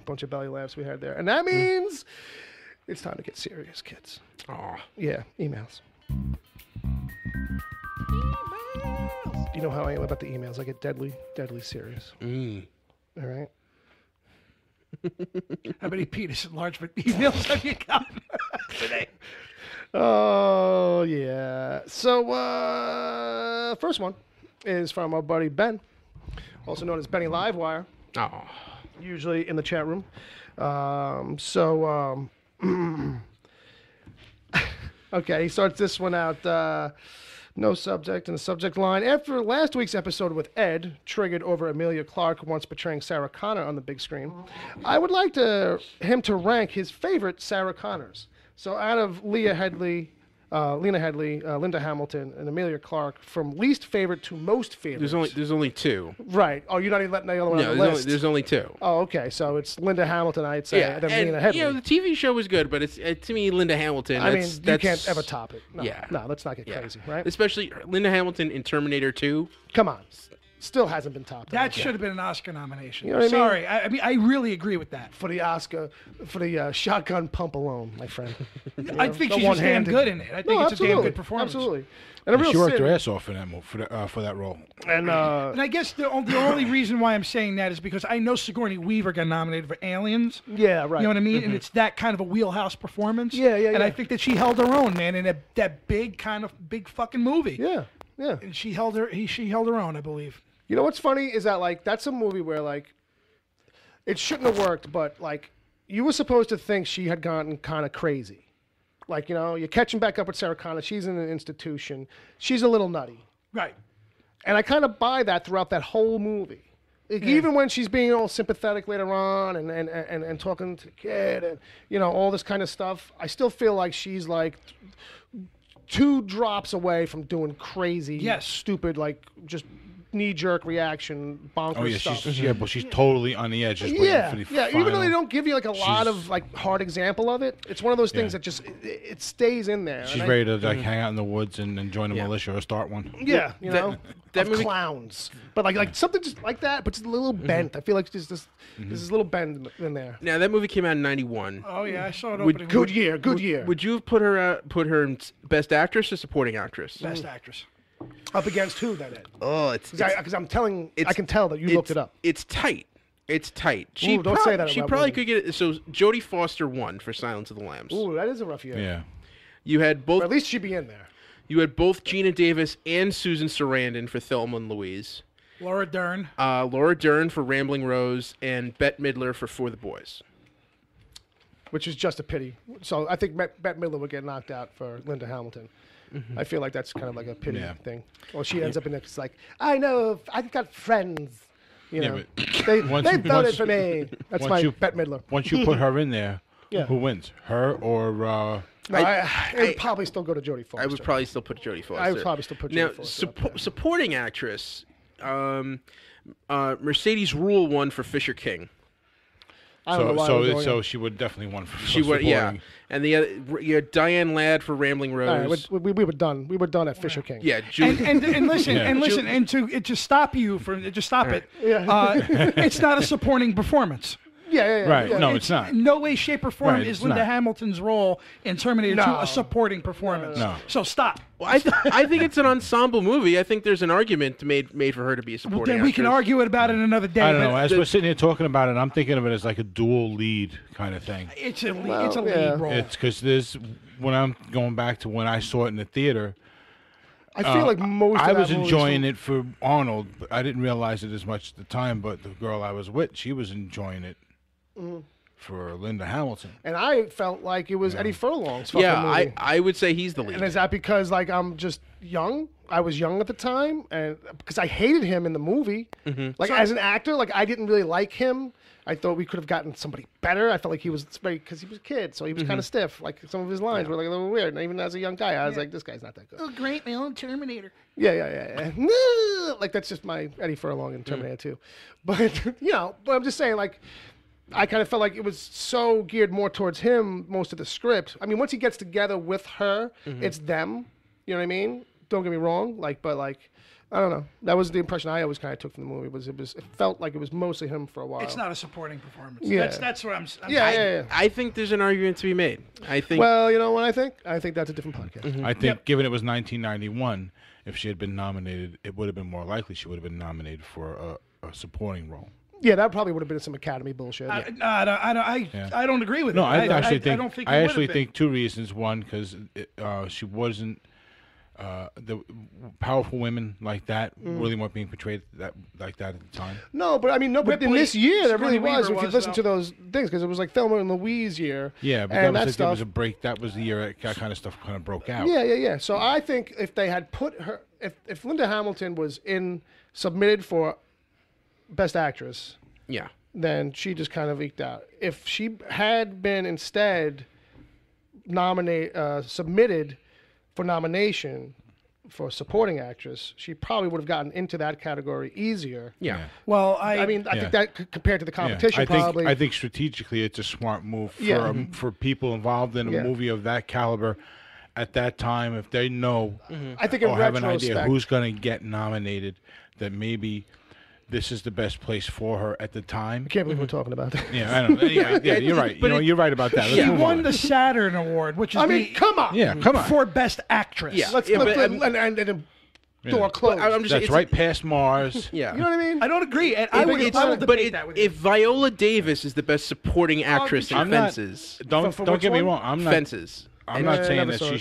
bunch of belly laughs we had there. And that means it's time to get serious, kids. Aw. Yeah, emails. You know how I am about the emails. I get deadly serious. All right? How many penis enlargement emails have you got today? Oh, yeah. So, first one is from our buddy Ben, also known as Benny Livewire. Oh. Usually in the chat room. Okay, he starts this one out. No subject in the subject line. After last week's episode with Ed, triggered over Emilia Clarke once portraying Sarah Connor on the big screen, I would like him to rank his favorite Sarah Connors. So out of Lena Headey, Linda Hamilton, and Emilia Clarke, from least favorite to most favorite. There's only 2. Right. Oh, you're not even letting the other one on the list. There's only 2. Oh, okay. So it's Linda Hamilton, I'd say, and then Lena Headey. You know, the TV show was good, but it's to me, Linda Hamilton. You can't ever top it. No, no, let's not get crazy, right? Especially Linda Hamilton in Terminator 2. Come on. Still hasn't been topped. That should have been an Oscar nomination. You know what Sorry. I mean, I really agree with that. For the Oscar, for the shotgun pump alone, my friend. I think she's just damn good in it. I think it's a damn good performance. Absolutely. And she worked her ass off for that role. And I guess the only reason why I'm saying that is because I know Sigourney Weaver got nominated for Aliens. Yeah, right. You know what I mean? And it's that kind of a wheelhouse performance. Yeah. And I think that she held her own, man, in that big fucking movie. Yeah. And she held her own, I believe. You know what's funny is that, like, that's a movie where, like, it shouldn't have worked, but, like, you were supposed to think she had gotten kind of crazy. Like, you know, you're catching back up with Sarah Connor. She's in an institution. She's a little nutty. Right. And I kind of buy that throughout that whole movie. Even when she's being all sympathetic later on and talking to the kid and, you know, all this kind of stuff, I still feel like she's, like, 2 drops away from doing crazy, stupid, like, just knee-jerk reaction, bonkers stuff. But she's totally on the edge. Just waiting for the final. Even though they don't give you like a lot of like hard example of it, it's one of those things that just it stays in there. She's ready to like hang out in the woods and join a militia or start one. Yeah, you know, that movie, clowns, but like something just like that, but just a little bent. I feel like there's this little bend in there. Now that movie came out in '91. Oh yeah, I saw it opening. Good year. Would you have put her in Best Actress or Supporting Actress? Best Actress. Up against who then? Ed? Oh, it's Because I'm telling, I it's- can tell that you looked it up. It's tight. It's tight. Ooh, don't say that She about probably women. could get it. So Jodie Foster won for Silence of the Lambs. Ooh, that is a rough year. Yeah. You had both. But at least she'd be in there. You had both Gina Davis and Susan Sarandon for Thelma and Louise. Laura Dern. Laura Dern for Rambling Rose, and Bette Midler for the Boys. Which is just a pity. So I think Bette Midler would get knocked out for Linda Hamilton. I feel like that's kind of like a pity thing. Well, she ends up in it's like, I know, I've got friends. You know, they voted for me. That's my Bette Midler. Once you put her in there, Yeah. who wins? Her or No, I would probably still go to Jodie Foster. I would probably still put Jodie Foster. I would probably still put Jodie now, Foster. Up there. supporting actress, Mercedes Rule won for Fisher King. I don't know why I was going so in. she would definitely won for She would, yeah. supporting. And the other, you had Diane Ladd for Rambling All Rose. right, we were done. We were done at Fisher King. Yeah, And listen, Yeah. and to stop you from just stop it. Yeah. It's not a supporting performance. Yeah. Right. yeah. No, it's not. In no way, shape, or form Right, is it's Linda not. Hamilton's role in Terminator 2 No. a supporting performance. No. So stop. Well, I think it's an ensemble movie. I think there's an argument made for her to be a supporting Then we can actress. argue about it another day. I don't but know. As we're sitting here talking about it, I'm thinking of it as like a dual lead kind of thing. It's a lead, Well, it's a yeah. lead role. It's because when I'm going back to when I saw it in the theater, I feel like most I of was that movie enjoying it for Arnold, but I didn't realize it as much at the time. But the girl I was with, she was enjoying it for Linda Hamilton. And I felt like it was Eddie Furlong's fucking Yeah, movie. I would say he's the lead. And is that because like I'm just young? I was young at the time, and because I hated him in the movie, like as an actor, like I didn't really like him. I thought we could have gotten somebody better. I felt like he was very because he was a kid, so he was kind of stiff. Like some of his lines were like a little weird. And even as a young guy, I was like, this guy's not that good. Oh, great, my own Terminator. Yeah. Like that's just my Eddie Furlong in Terminator 2. But but I'm just saying like. I kind of felt like it was so geared more towards him most of the script. I mean, once he gets together with her, it's them. You know what I mean? Don't get me wrong. But I don't know. That was the impression I always kind of took from the movie. It felt like it was mostly him for a while. It's not a supporting performance. Yeah. That's what I'm Yeah. I think there's an argument to be made. I think. Well, you know what I think? I think that's a different podcast. I think, given it was 1991, if she had been nominated, it would have been more likely she would have been nominated for a supporting role. Yeah, that probably would have been some Academy bullshit. I don't agree with No, it. I actually think. I don't think I it would actually have think two reasons. One, because she wasn't. The powerful women like that really weren't being portrayed like that at the time. No, but I mean, but in boy, this year, there really Sigourney was. Weaver If you was, listen to though. those things, because it was like Thelma and Louise year. Yeah, but and that was, stuff. there was a break. That was the year that kind of stuff kind of broke out. Yeah. So I think if they had put her, if Linda Hamilton was submitted for Best Actress, yeah. then she just kind of eked out. If she had been instead submitted for nomination for supporting actress, she probably would have gotten into that category easier. Yeah. Well, I mean, I Yeah. think that compared to the competition, I think strategically it's a smart move for people involved in a movie of that caliber at that time. If they know I think in or have an idea retrospect, who's going to get nominated, that maybe this is the best place for her at the time. I can't believe we're talking about that. Yeah, I don't know. Anyway, yeah, you're right. but You're right about that. Let's she move won on. the Saturn Award, which is I mean, come on. Yeah, come on. for Best Actress. Yeah. Let's Yeah, look but, and door closed. I'm just That's it's, right past Mars. Yeah. You know what I mean? I don't agree. And I I will debate that with you. if Viola Davis is the best supporting actress in I'm not- Fences, Don't For don't which get me one? wrong. I'm not. Fences. I'm Yeah, not I saying never that saw she it.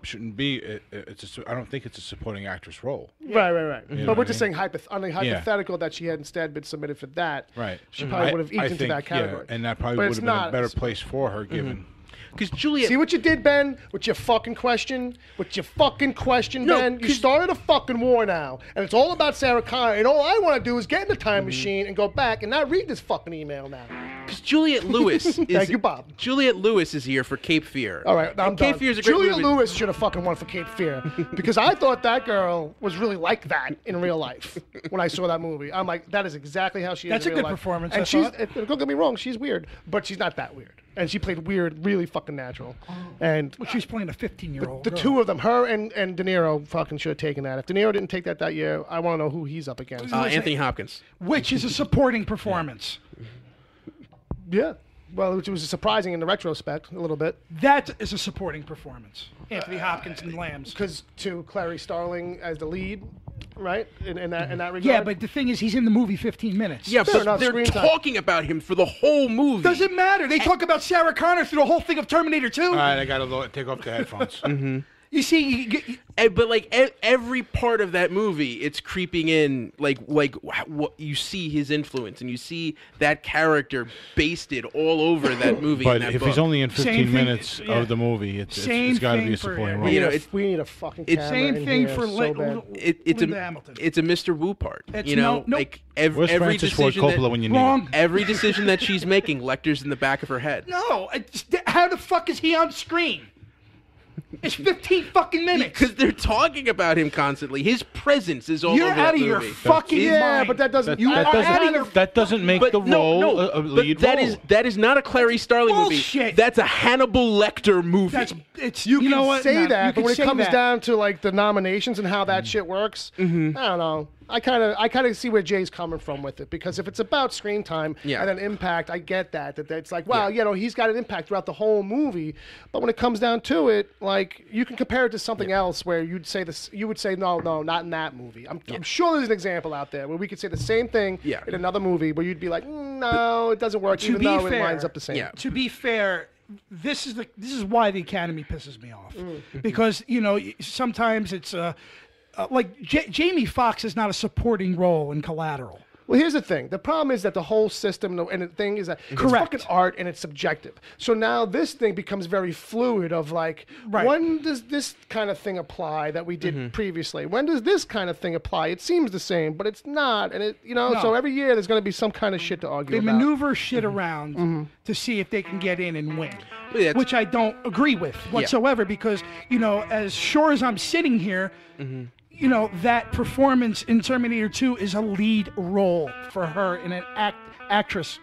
shouldn't be. I don't think it's a supporting actress role. Right. know But what we're I just saying hypothetical that she had instead been submitted for that. Right. She probably would have eked I into think, that category. Yeah, and that probably But would it's have been not. a better place for her, given. Because Juliet. See what you did, Ben? With your fucking question? No, Ben? You 'cause- started a fucking war now. And it's all about Sarah Connor. And all I want to do is get in the time machine and go back and not read this fucking email now. Because Juliet Lewis is. Thank you, Bob. Juliet Lewis is here for Cape Fear. All right, I'm And Cape done. Fear is a great Julia movie. Lewis should have fucking won for Cape Fear because I thought that girl was really like that in real life when I saw that movie. I'm like, that is exactly how she is. That's in a real good life. performance, And I she's thought. don't get me wrong, she's weird, but she's not that weird. And she played weird, really fucking natural. And Well, she's playing a 15-year-old the girl. two of them, her and De Niro, fucking should have taken that. If De Niro didn't take that year, I want to know who he's up against. Anthony Hopkins. Which is a supporting performance. Yeah. Well, which was surprising in the retrospect a little bit. That is a supporting performance. Anthony Hopkins and Lambs. Because to Clary Starling as the lead, right? In that regard. Yeah, but the thing is, he's in the movie 15 minutes. Yeah, Fair but enough, they're screen time. talking about him for the whole movie. Doesn't matter. They talk about Sarah Connor through the whole thing of Terminator 2. All right, I gotta take off the headphones. You see, But like every part of that movie, it's creeping in. Like what you see his influence, and you see that character basted all over that movie. But in that if book. he's only in Same 15 thing, minutes yeah. of the movie, it's Same got to be thing a for supporting Aaron. role. You know, we need a fucking it's- camera same in thing here for so bad. it's Linda Hamilton. a Mr. Wu part. It's you know, no- like Where's every Francis Ford decision Coppola that, when you need Wrong. him? every decision that she's making, Lecter's in the back of her head. No, how the fuck is he on screen? It's 15 fucking minutes. Because they're talking about him constantly. His presence is all You're over out that of your movie. fucking Yeah, mind. but that doesn't. That doesn't make the role a lead that role. is that is not a Clary Starling Bullshit. movie. That's a Hannibal Lecter movie. It's You know can what? say No, you that, but can when it say comes that. down to like the nominations and how that shit works, I don't know. I kind of see where Jay's coming from with it, because if it's about screen time Yeah. and an impact, I get that it's like, wow, Yeah. he's got an impact throughout the whole movie. But when it comes down to it, like you can compare it to something else where you would say no, not in that movie. I'm sure there's an example out there where we could say the same thing in another movie where you'd be like, no, it doesn't work, even though it lines up the same. Yeah. To be fair, this is why the Academy pisses me off, because sometimes it's like Jamie Foxx is not a supporting role in Collateral. Well, here's the thing. The problem is that the whole system and the thing is that it's Correct. fucking art and it's subjective. So now this thing becomes very fluid of like, Right. when does this kind of thing apply that we did previously? When does this kind of thing apply? It seems the same, but it's not. And so every year there's going to be some kind of shit to argue They about. maneuver shit around to see if they can get in and win, Yeah, it's- which I don't agree with whatsoever. Because as sure as I'm sitting here, that performance in Terminator 2 is a lead role for her in an actress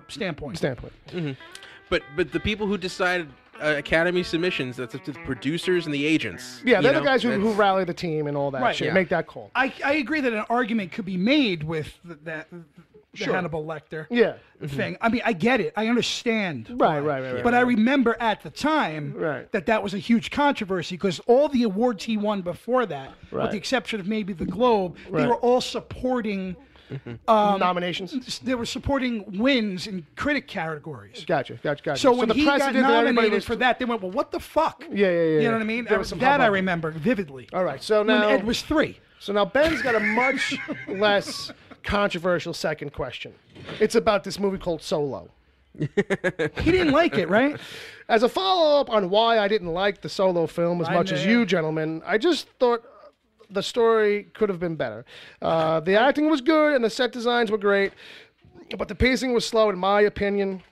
standpoint. But the people who decide Academy submissions, that's up to the producers and the agents. Yeah, they're You the know, guys who that's- rally the team and all that Right, shit. yeah. Make that call. I agree that an argument could be made with the Sure. Hannibal Lecter Yeah. thing. I mean, I get it. I understand. Right. But I remember at the time Right. that was a huge controversy because all the awards he won before that, with Right. the exception of maybe the Globe, they Right. were all supporting Nominations. they were supporting wins in critic categories. Gotcha. So when the he got precedent that everybody nominated was- for that, they went, "Well, what the fuck?" Yeah. You know what I mean? There was some that I hubbub. remember vividly. All right. So When now Ed was 3. So now Ben's got a much less controversial second question. It's about this movie called Solo. He didn't like it, right? As a follow-up on why I didn't like the Solo film as Right much as there. you gentlemen, I just thought the story could have been better. The acting was good and the set designs were great, but the pacing was slow in my opinion.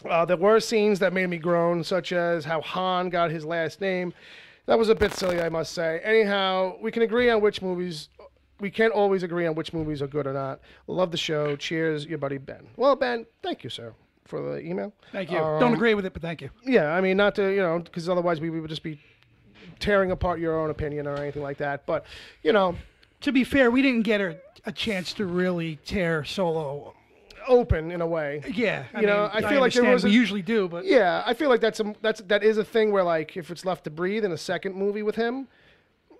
There were scenes that made me groan, such as how Han got his last name. That was a bit silly, I must say. Anyhow, we can't always agree on which movies are good or not. Love the show. Cheers, your buddy Ben. Well, Ben, thank you, sir, for the email. Thank you. Don't agree with it, but thank you. Yeah, I mean, not to, because otherwise we would just be tearing apart your own opinion or anything like that. But, To be fair, we didn't get a chance to really tear Solo. open in a way. Yeah, I feel like there understand was we usually do, but Yeah, I feel like that is a thing where, like, if it's left to breathe in a second movie with him,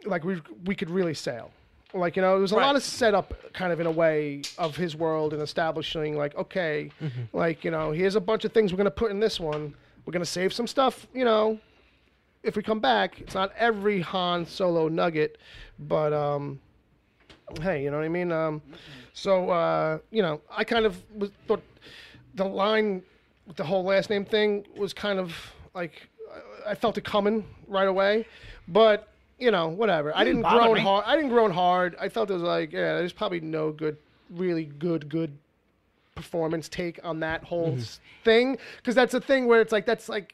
like, we could really sail. Like, there was a lot of setup kind of in a way of his world and establishing, like, okay, like, here's a bunch of things we're going to put in this one. We're going to save some stuff, if we come back. It's not every Han Solo nugget, but, hey, you know what I mean? I kind of thought the line with the whole last name thing was kind of like, I felt it coming right away, but whatever. I didn't bother groan me. hard. I didn't groan hard. I felt it was like, there's probably no really good performance take on that whole thing, because that's a thing where it's like it's like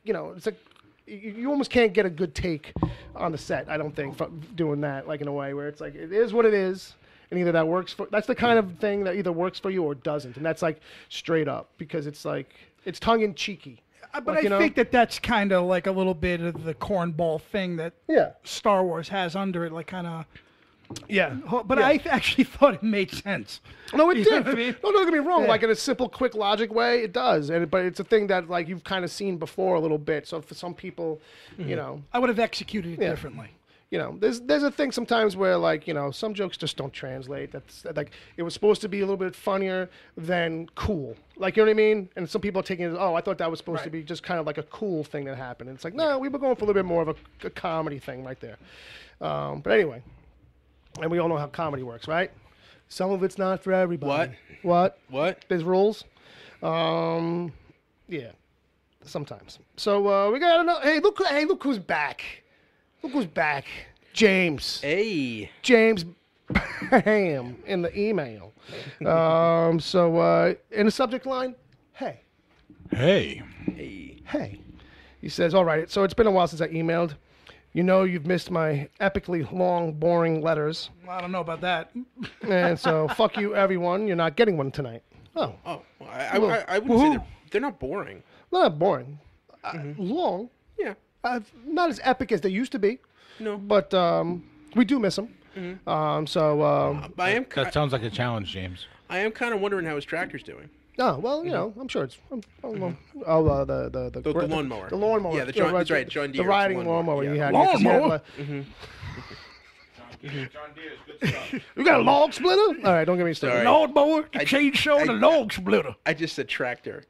you almost can't get a good take on the set. I don't think from doing that, like, in a way where it's like it is what it is, and either that works for. That's the kind of thing that either works for you or doesn't, and that's like straight up, because it's like it's tongue in cheeky. But Like, I think that's kind of like a little bit of the cornball thing that Yeah. Star Wars has under it, like kind of Yeah. But I actually thought it made sense. No, it You did. know what I mean? No, don't get me wrong. Yeah. Like in a simple, quick logic way, it does. But it's a thing that like you've kind of seen before a little bit. So for some people, you know, I would have executed it differently. you know, there's a thing sometimes where like, you know, some jokes just don't translate. That's like it was supposed to be a little bit funnier than cool. Like, you know what I mean? And some people are taking it as, oh, I thought that was supposed to be just kind of like a cool thing that happened. And it's like, no, we were going for a little bit more of a comedy thing right there. But anyway, and we all know how comedy works, right? Some of it's not for everybody. What? There's rules. Yeah, sometimes. So we got another. Hey, look who's back. Look who's back. James. Hey. James Bam in the email. So in the subject line, hey. Hey. Hey. He says, all right, so it's been a while since I emailed. You know you've missed my epically long, boring letters. I don't know about that. And so, fuck you, everyone. You're not getting one tonight. Oh. Oh, I wouldn't say they're not boring. Not boring. Long. Yeah. Not as epic as they used to be. No. But we do miss them. I am. That sounds like a challenge, James. I am kind of wondering how his tractor's doing. Oh, well, you know, I'm sure it's. The lawnmower. The lawnmower. Yeah, that's right. John Deere. The riding lawnmower you had. Lawnmower? John Deere's good stuff. You got a log splitter? All right, don't get me started. Sorry. Lawnmower, the chainsaw, and a log splitter. I just said tractor.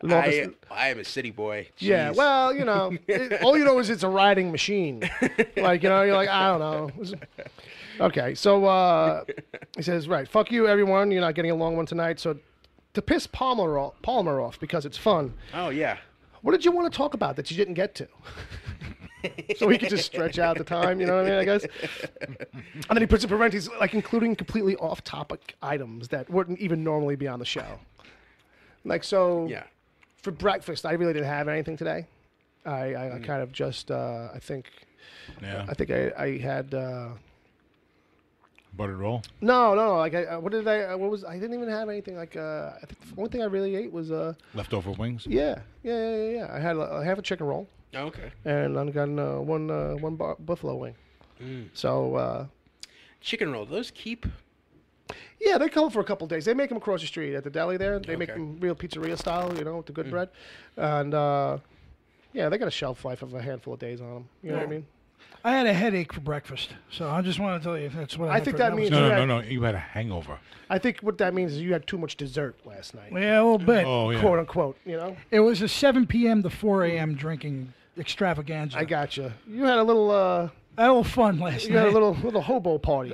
Log- I am a city boy. Yeah, Jeez. well, you know, all you know is it's a riding machine. Like, you know, you're like, I don't know. Okay, so he says, right, fuck you, everyone. You're not getting a long one tonight. So to piss Palmer off because it's fun, Oh yeah. what did you want to talk about that you didn't get to? So he could just stretch out the time, you know what I mean, I guess? And then he puts in parentheses, like, including completely off-topic items that wouldn't even normally be on the show. Like, so, Yeah. for breakfast, I really didn't have anything today. I kind of just, I think I had... Buttered roll? No, like, I didn't even have anything, like, I think the only thing I really ate was... Leftover wings? Yeah. I had half a chicken roll. Oh, okay. And I got one buffalo wing. So Chicken roll. Those keep. yeah, they come for a couple days. They make them across the street at the deli there. They make Okay. them real pizzeria style, you know, with the good bread. And yeah, they got a shelf life of a handful of days on them. You know what I mean? I had a headache for breakfast, so I just want to tell you that's what I I had think for- that was- means- No. You had a hangover. I think what that means is you had too much dessert last night, Yeah, a little bit. Oh, yeah. quote unquote. You know, It was a 7 p.m. to 4 a.m. drinking extravaganza. I got you. You had a little. I had a little fun last You night. had a little hobo party.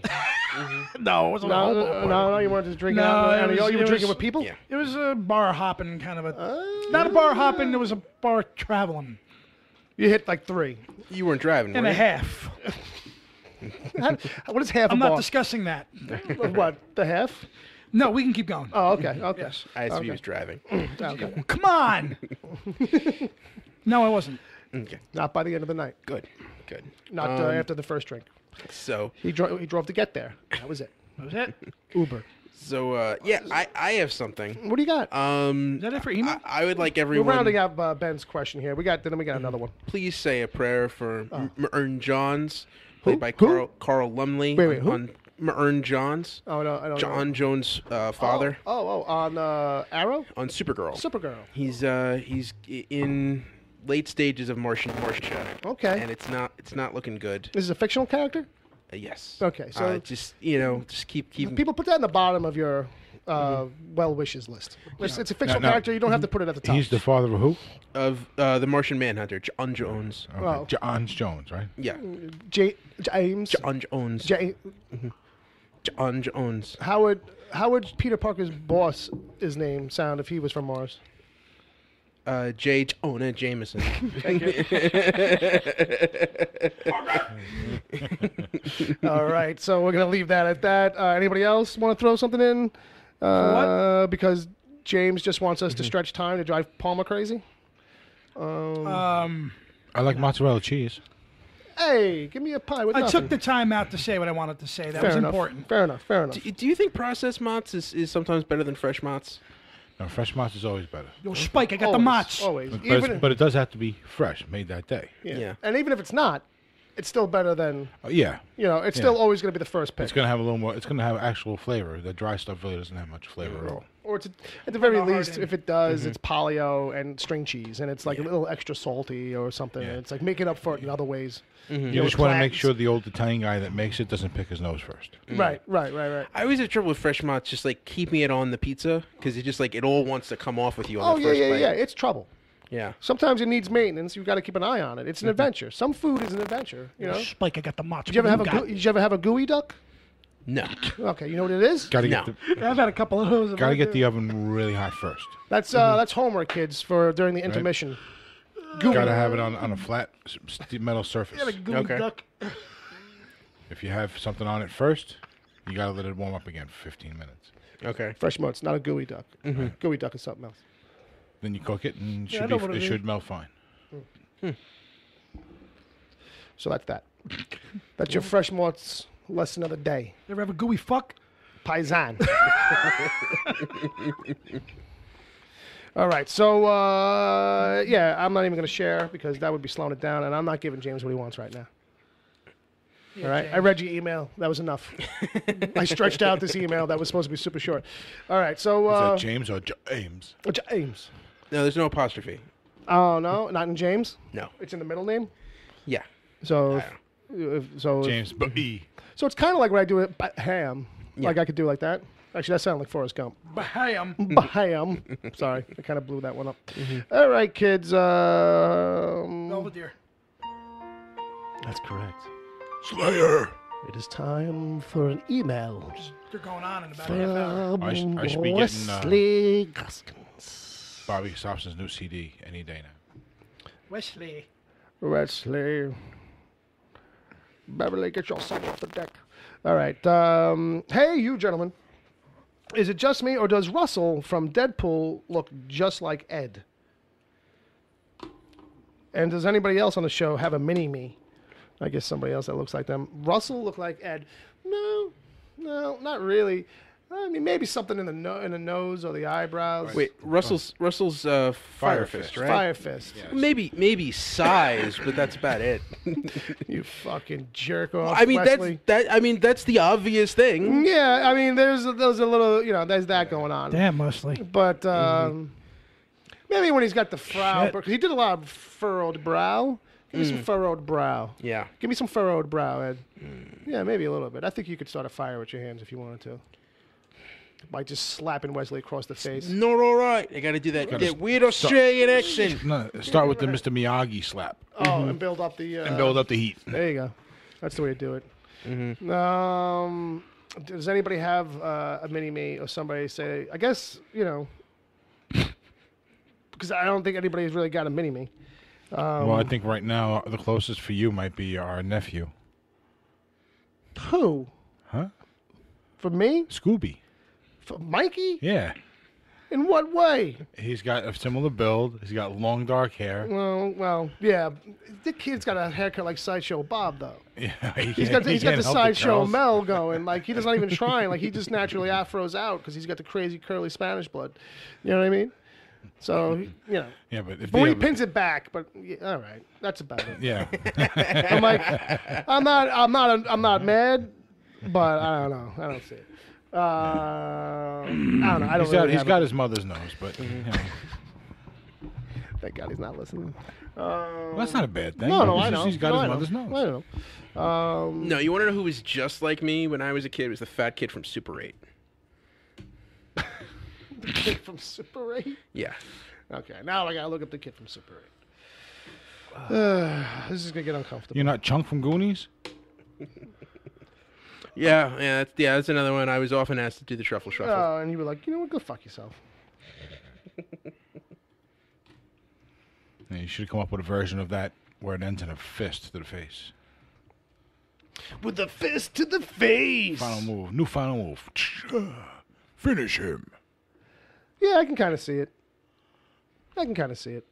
No, it wasn't a hobo party. No, you weren't just drinking. No, out it and was- you were it drinking was- with people. Yeah. It was a bar hopping kind of a... not a bar hopping, it was a bar traveling. You hit like 3. You weren't driving, And were a you? half. What is half I'm a not bar? discussing that. What, the half? No, we can keep going. Oh, okay. Yes. I assume he was driving. Okay. Come on! No, I wasn't. Okay. Not by the end of the night. Good. Not after the first drink. So He drove to get there. That was it. That was it. Uber. yeah, I have something. What do you got? Is that it for email? I would like We're everyone. rounding up Ben's question here. We got another one. Please say a prayer for Mern Johns, played by Who? Carl Lumley. Wait, who? On Mern Johns. Oh no, I don't know. John Jones' father on Arrow. on Supergirl. Supergirl. He's in late stages of Martian. Okay. And it's not looking good. This is a fictional character. Yes. Okay, so- just keep People put that in the bottom of your well wishes list. It's a fictional No. character. You don't have to put it at the top. He's the father of who? of the Martian Manhunter, John Jones. Okay. Well- John Jones, right? Yeah, James. John Jones. John Jones. How would Peter Parker's boss his name sound if he was from Mars? J. Jonah Jameson. All right, so we're gonna leave that at that. Anybody else want to throw something in? what? Because James just wants us to stretch time to drive Palmer crazy. I like mozzarella cheese. Hey, give me a pie with I nothing. took the time out to say what I wanted to say. That Fair was enough. important. Fair enough. Do you think processed mozz is sometimes better than fresh mozz? No, fresh mozz is always better. Yo, Spike, I got the Always, Mott's. Always. But it does have to be fresh, made that day. Yeah. Yeah. And even if it's not, it's still better than Yeah. It's still always going to be the first pick. It's going to have a little more. It's going to have actual flavor. The dry stuff really doesn't have much flavor at all. Or it's at the very Not hard least, in. if it does, it's polio and string cheese, and it's like a little extra salty or something. Yeah. And it's like making up for it in other ways. You just want to make sure the old Italian guy that makes it doesn't pick his nose first. Right. I always have trouble with fresh mozz, just like keeping it on the pizza because it just like it all wants to come off with you on the first bite. Yeah. It's trouble. Yeah. Sometimes it needs maintenance. You've got to keep an eye on it. It's an adventure. Some food is an adventure. Spike, I got the matzo. Did you ever have a gooey duck? No. Okay, you know what it is? Got to No. get I've had a couple of those. got to get the oven really hot first. That's homework, kids, for during the intermission. Gooey. Got to have it on a flat metal surface. I got a gooey Okay. duck. If you have something on it first, you got to let it warm up again for 15 minutes. Okay. Fresh mozz, not a gooey duck. Gooey duck is something else. Then you cook it, and I know what it it is. should melt fine. So that's that. That's your fresh mozz lesson of the day. You ever have a gooey fuck? Paisan. All right, so I'm not even going to share because that would be slowing it down, and I'm not giving James what he wants right now. All right, I read your email. That was enough. I stretched out this email that was supposed to be super short. All right, so Is that James or James? James. No, there's no apostrophe. Oh no, not in James. No. It's in the middle name. Yeah. So, James B. So it's kind of like what I do with ham. Yeah. Like I could do like that. Actually, that sounded like Forrest Gump. Baham. Baham. Sorry, I kind of blew that one up. All right, kids. Belvedere. That's correct. Slayer. It is time for an email They're going on in about a half hour. from I should be getting Wesley Gaskins. Bobby Sobson's new CD any day now. Wesley. Wesley. Beverly, get yourself off the deck. All right. Hey, you gentlemen. Is it just me, or does Russell from Deadpool look just like Ed? And does anybody else on the show have a mini-me? I guess somebody else that looks like them. Russell look like Ed? No, not really. I mean, maybe something in the nose or the eyebrows. Wait, Russell's Fire Fist, right? Fire Fist. Maybe size, but that's about it. You fucking jerk off. I mean, Wesley. that's the obvious thing. Yeah, I mean, there's a little, there's that going on. Damn, Wesley. But maybe when he's got the frown, Shit. because he did a lot of furrowed brow. Give me some furrowed brow. Yeah. Give me some furrowed brow, Ed. Yeah, maybe a little bit. I think you could start a fire with your hands if you wanted to. By just slapping Wesley across the face. Not all right. I got to do that weird Australian accent. No, start with the Mr. Miyagi slap Oh, and build up the... and build up the heat. There you go. That's the way to do it. Does anybody have a mini-me or somebody say... I guess, because I don't think anybody's really got a mini-me. Well, I think right now the closest for you might be our nephew. Who? Huh? For me? Scooby. For Mikey? Yeah. In what way? He's got a similar build. He's got long dark hair. Well, yeah. The kid's got a haircut like Sideshow Bob, though. Yeah, He's got the can't help it, Sideshow Charles. Mel going. Like, he doesn't even try. Like, he just naturally afros out because he's got the crazy curly Spanish blood. You know what I mean? So, Yeah, but if But when he they- pins it back, but yeah, all right, that's about it. Yeah. I'm like, I'm not mad, but I don't know. I don't see it. I don't know. I don't. Really He's have got it. his mother's nose, but Thank God he's not listening. well, that's not a bad thing. No, It's I just know. He's got No, I his know. mother's nose. I know. No, you want to know who was just like me when I was a kid? It was the fat kid from Super 8. The kid from Super 8? Yeah. Okay, now I gotta look up the kid from Super 8. This is gonna get uncomfortable. You're not Chunk from Goonies? Yeah, that's another one. I was often asked to do the truffle shuffle. Oh, and you were like, you know what? Go fuck yourself. Yeah, you should come up with a version of that where it ends in a fist to the face. With the fist to the face. Final move. New final move. Finish him. Yeah, I can kind of see it. I can kind of see it.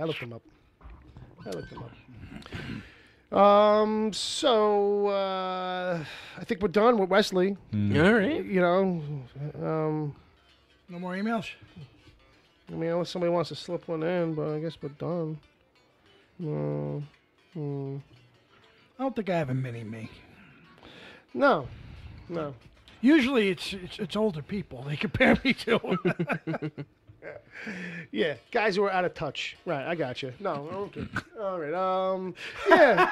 I looked him up. So I think we're done with Wesley. All right. No more emails? I mean, unless somebody wants to slip one in, but I guess we're done. No. I don't think I have a mini-me. No. Usually it's older people they compare me to. Yeah, guys who are out of touch. Right, I got you. No, okay. All right. Yeah.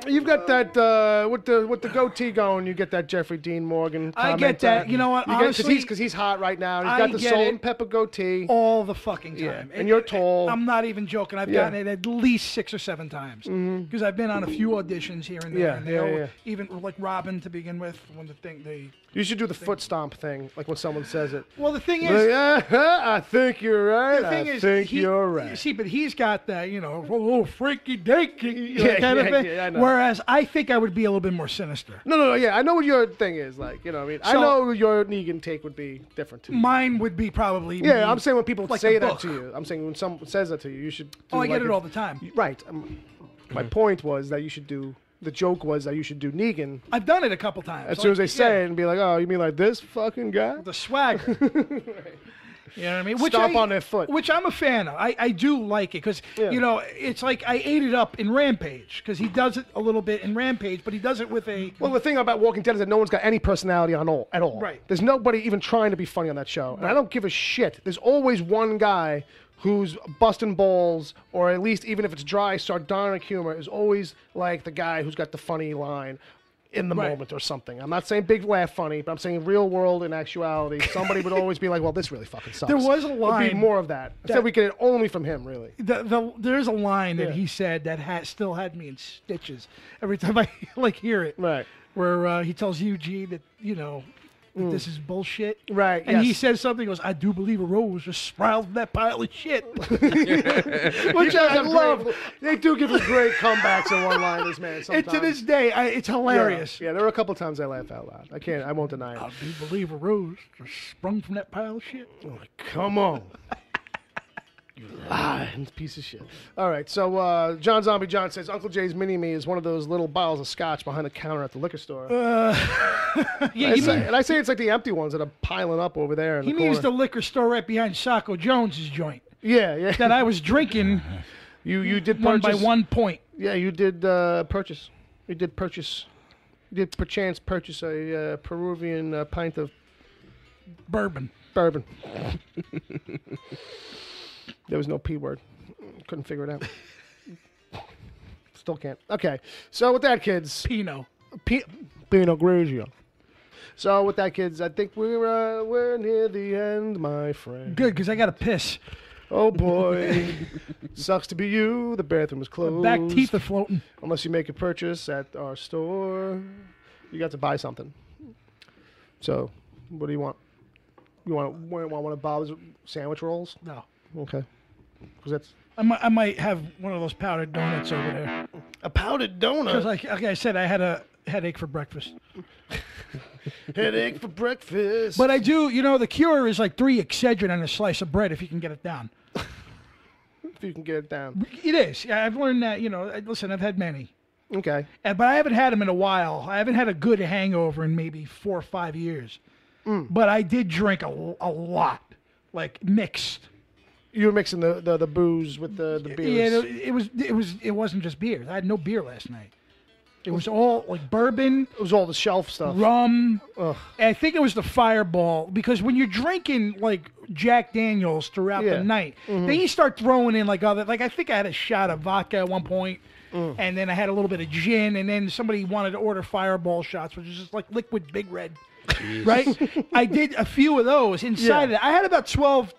You've got that with the goatee going. You get that Jeffrey Dean Morgan. I get that. You know what? Honestly, because he's hot right now. He's got the salt and pepper goatee all the fucking time. Yeah. And you're tall. I'm not even joking. I've gotten it at least 6 or 7 times because I've been on a few auditions here and there. Yeah. Even like Robin to begin with, when the thing they. You should do the foot stomp thing, like when someone says it. Well, the thing is, I think you're right. The thing is, you're right. See, but he's got that, little freaky dinky kind of thing. Yeah, I know. Whereas I think I would be a little bit more sinister. No, yeah, I know what your thing is like. You know what I mean? I know your Negan take would be different too. Mine would be probably. Yeah, I'm saying when people like say that to you. I'm saying when someone says that to you, you should. I get it all the time. Right. My point was that you should do. The joke was that you should do Negan. I've done it a couple times. As soon as they say it, and be like, "Oh, you mean like this fucking guy?" The swagger. You know what I mean? Stomp on their foot. Which I'm a fan of. I do like it because, it's like I ate it up in Rampage because he does it a little bit in Rampage, but he does it with a... Well, the thing about Walking Dead is that no one's got any personality at all. Right. There's nobody even trying to be funny on that show. And I don't give a shit. There's always one guy who's busting balls, or at least even if it's dry, sardonic humor, is always like the guy who's got the funny line in the moment or something. I'm not saying big laugh funny, but I'm saying real world in actuality. Somebody would always be like, well, this really fucking sucks. There was a line. There'd be more of that. I said we get it only from him, really. There's a line that he said that still had me in stitches every time I hear it. Right. Where he tells Eugene that, that this is bullshit. Right. And he says something, he goes, I do believe a rose just sprouted from that pile of shit. Which I love. They do give us great comebacks in one-liners, man. And to this day, it's hilarious. Yeah, there were a couple times I laughed out loud. I won't deny it. I do believe a rose just sprung from that pile of shit. Oh, come on. You lying piece of shit. All right, so John Zombie John says Uncle Jay's Mini-Me is one of those little bottles of scotch behind the counter at the liquor store. I say it's like the empty ones that are piling up over there. He means the liquor store right behind Sacco Jones's joint. Yeah. That I was drinking. You did one purchase, by 1 point. Yeah, you did purchase. You did perchance purchase a Peruvian pint of bourbon. There was no P word. Couldn't figure it out. Still can't. Okay. So with that, kids. Pinot Grigio. So with that, kids, I think we're near the end, my friend. Good, because I got to piss. Oh, boy. Sucks to be you. The bathroom is closed. Back teeth are floating. Unless you make a purchase at our store. You got to buy something. So, what do you want? You want one of Bob's sandwich rolls? No. Okay. Because that's... I might have one of those powdered donuts over there. A powdered donut? Because like I said, I had a headache for breakfast. Headache for breakfast. But I do, the cure is like 3 Excedrin on a slice of bread if you can get it down. If you can get it down. It is. Yeah, I've learned that, listen, I've had many. Okay. But I haven't had them in a while. I haven't had a good hangover in maybe 4 or 5 years. But I did drink a lot, like mixed. You were mixing the booze with the beers. Yeah, it wasn't just beers. I had no beer last night. It was all like bourbon. It was all the shelf stuff. Rum. Ugh. And I think it was the Fireball, because when you're drinking like Jack Daniels throughout the night, then you start throwing in like other, like I think I had a shot of vodka at one point, and then I had a little bit of gin, and then somebody wanted to order Fireball shots, which is just like liquid Big Red. Jeez. Right? I did a few of those inside of it. I had about 12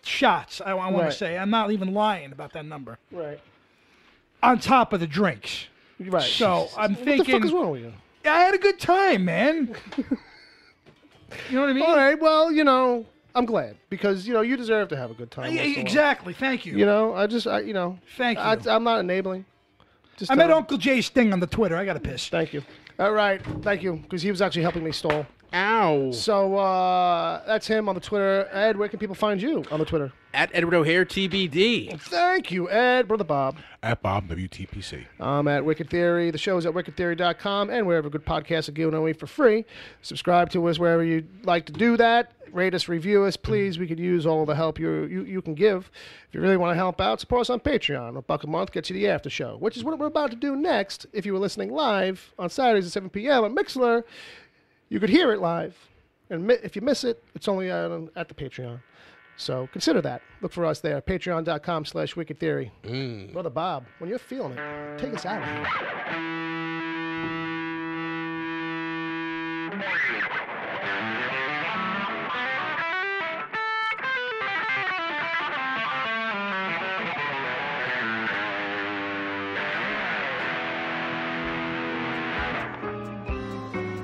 shots, I want to say. I'm not even lying about that number. Right. On top of the drinks. Right. So I'm thinking. What the fuck is wrong with you? I had a good time, man. You know what I mean? All right. Well, I'm glad because you deserve to have a good time. Exactly. Thank you. Thank you. I'm not enabling. I met Uncle Jay's thing on the Twitter. I got to piss. Thank you. All right. Thank you, because he was actually helping me stall. Ow. So that's him on the Twitter. Ed, where can people find you on the Twitter? At Edward O'Hare TBD. Thank you, Ed. Brother Bob. At Bob WTPC. I'm at Wicked Theory. The show is at wickedtheory.com and wherever good podcasts are given away for free. Subscribe to us wherever you'd like to do that. Rate us, review us, please. We could use all the help you can give. If you really want to help out, support us on Patreon. $1 a month gets you the after show, which is what we're about to do next. If you were listening live on Saturdays at 7 p.m. on Mixlr, you could hear it live. And if you miss it, it's only at the Patreon. So consider that. Look for us there. Patreon.com/Wicked Theory. Brother Bob, when you're feeling it, take us out of here.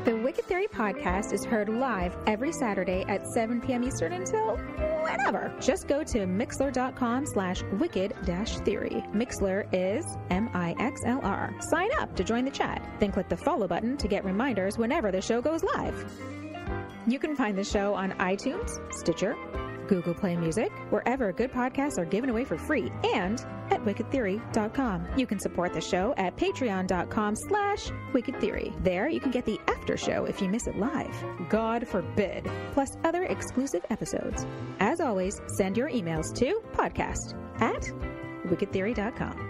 The Wicked Theory podcast is heard live every Saturday at 7 p.m. Eastern until whenever. Just go to mixlr.com/wicked-theory. Mixlr is MIXLR. Sign up to join the chat. Then click the follow button to get reminders whenever the show goes live. You can find the show on iTunes, Stitcher, Google Play Music, wherever good podcasts are given away for free, and at wickedtheory.com. You can support the show at patreon.com/wickedtheory. There you can get the after show if you miss it live. God forbid. Plus other exclusive episodes. As always, send your emails to podcast@wickedtheory.com.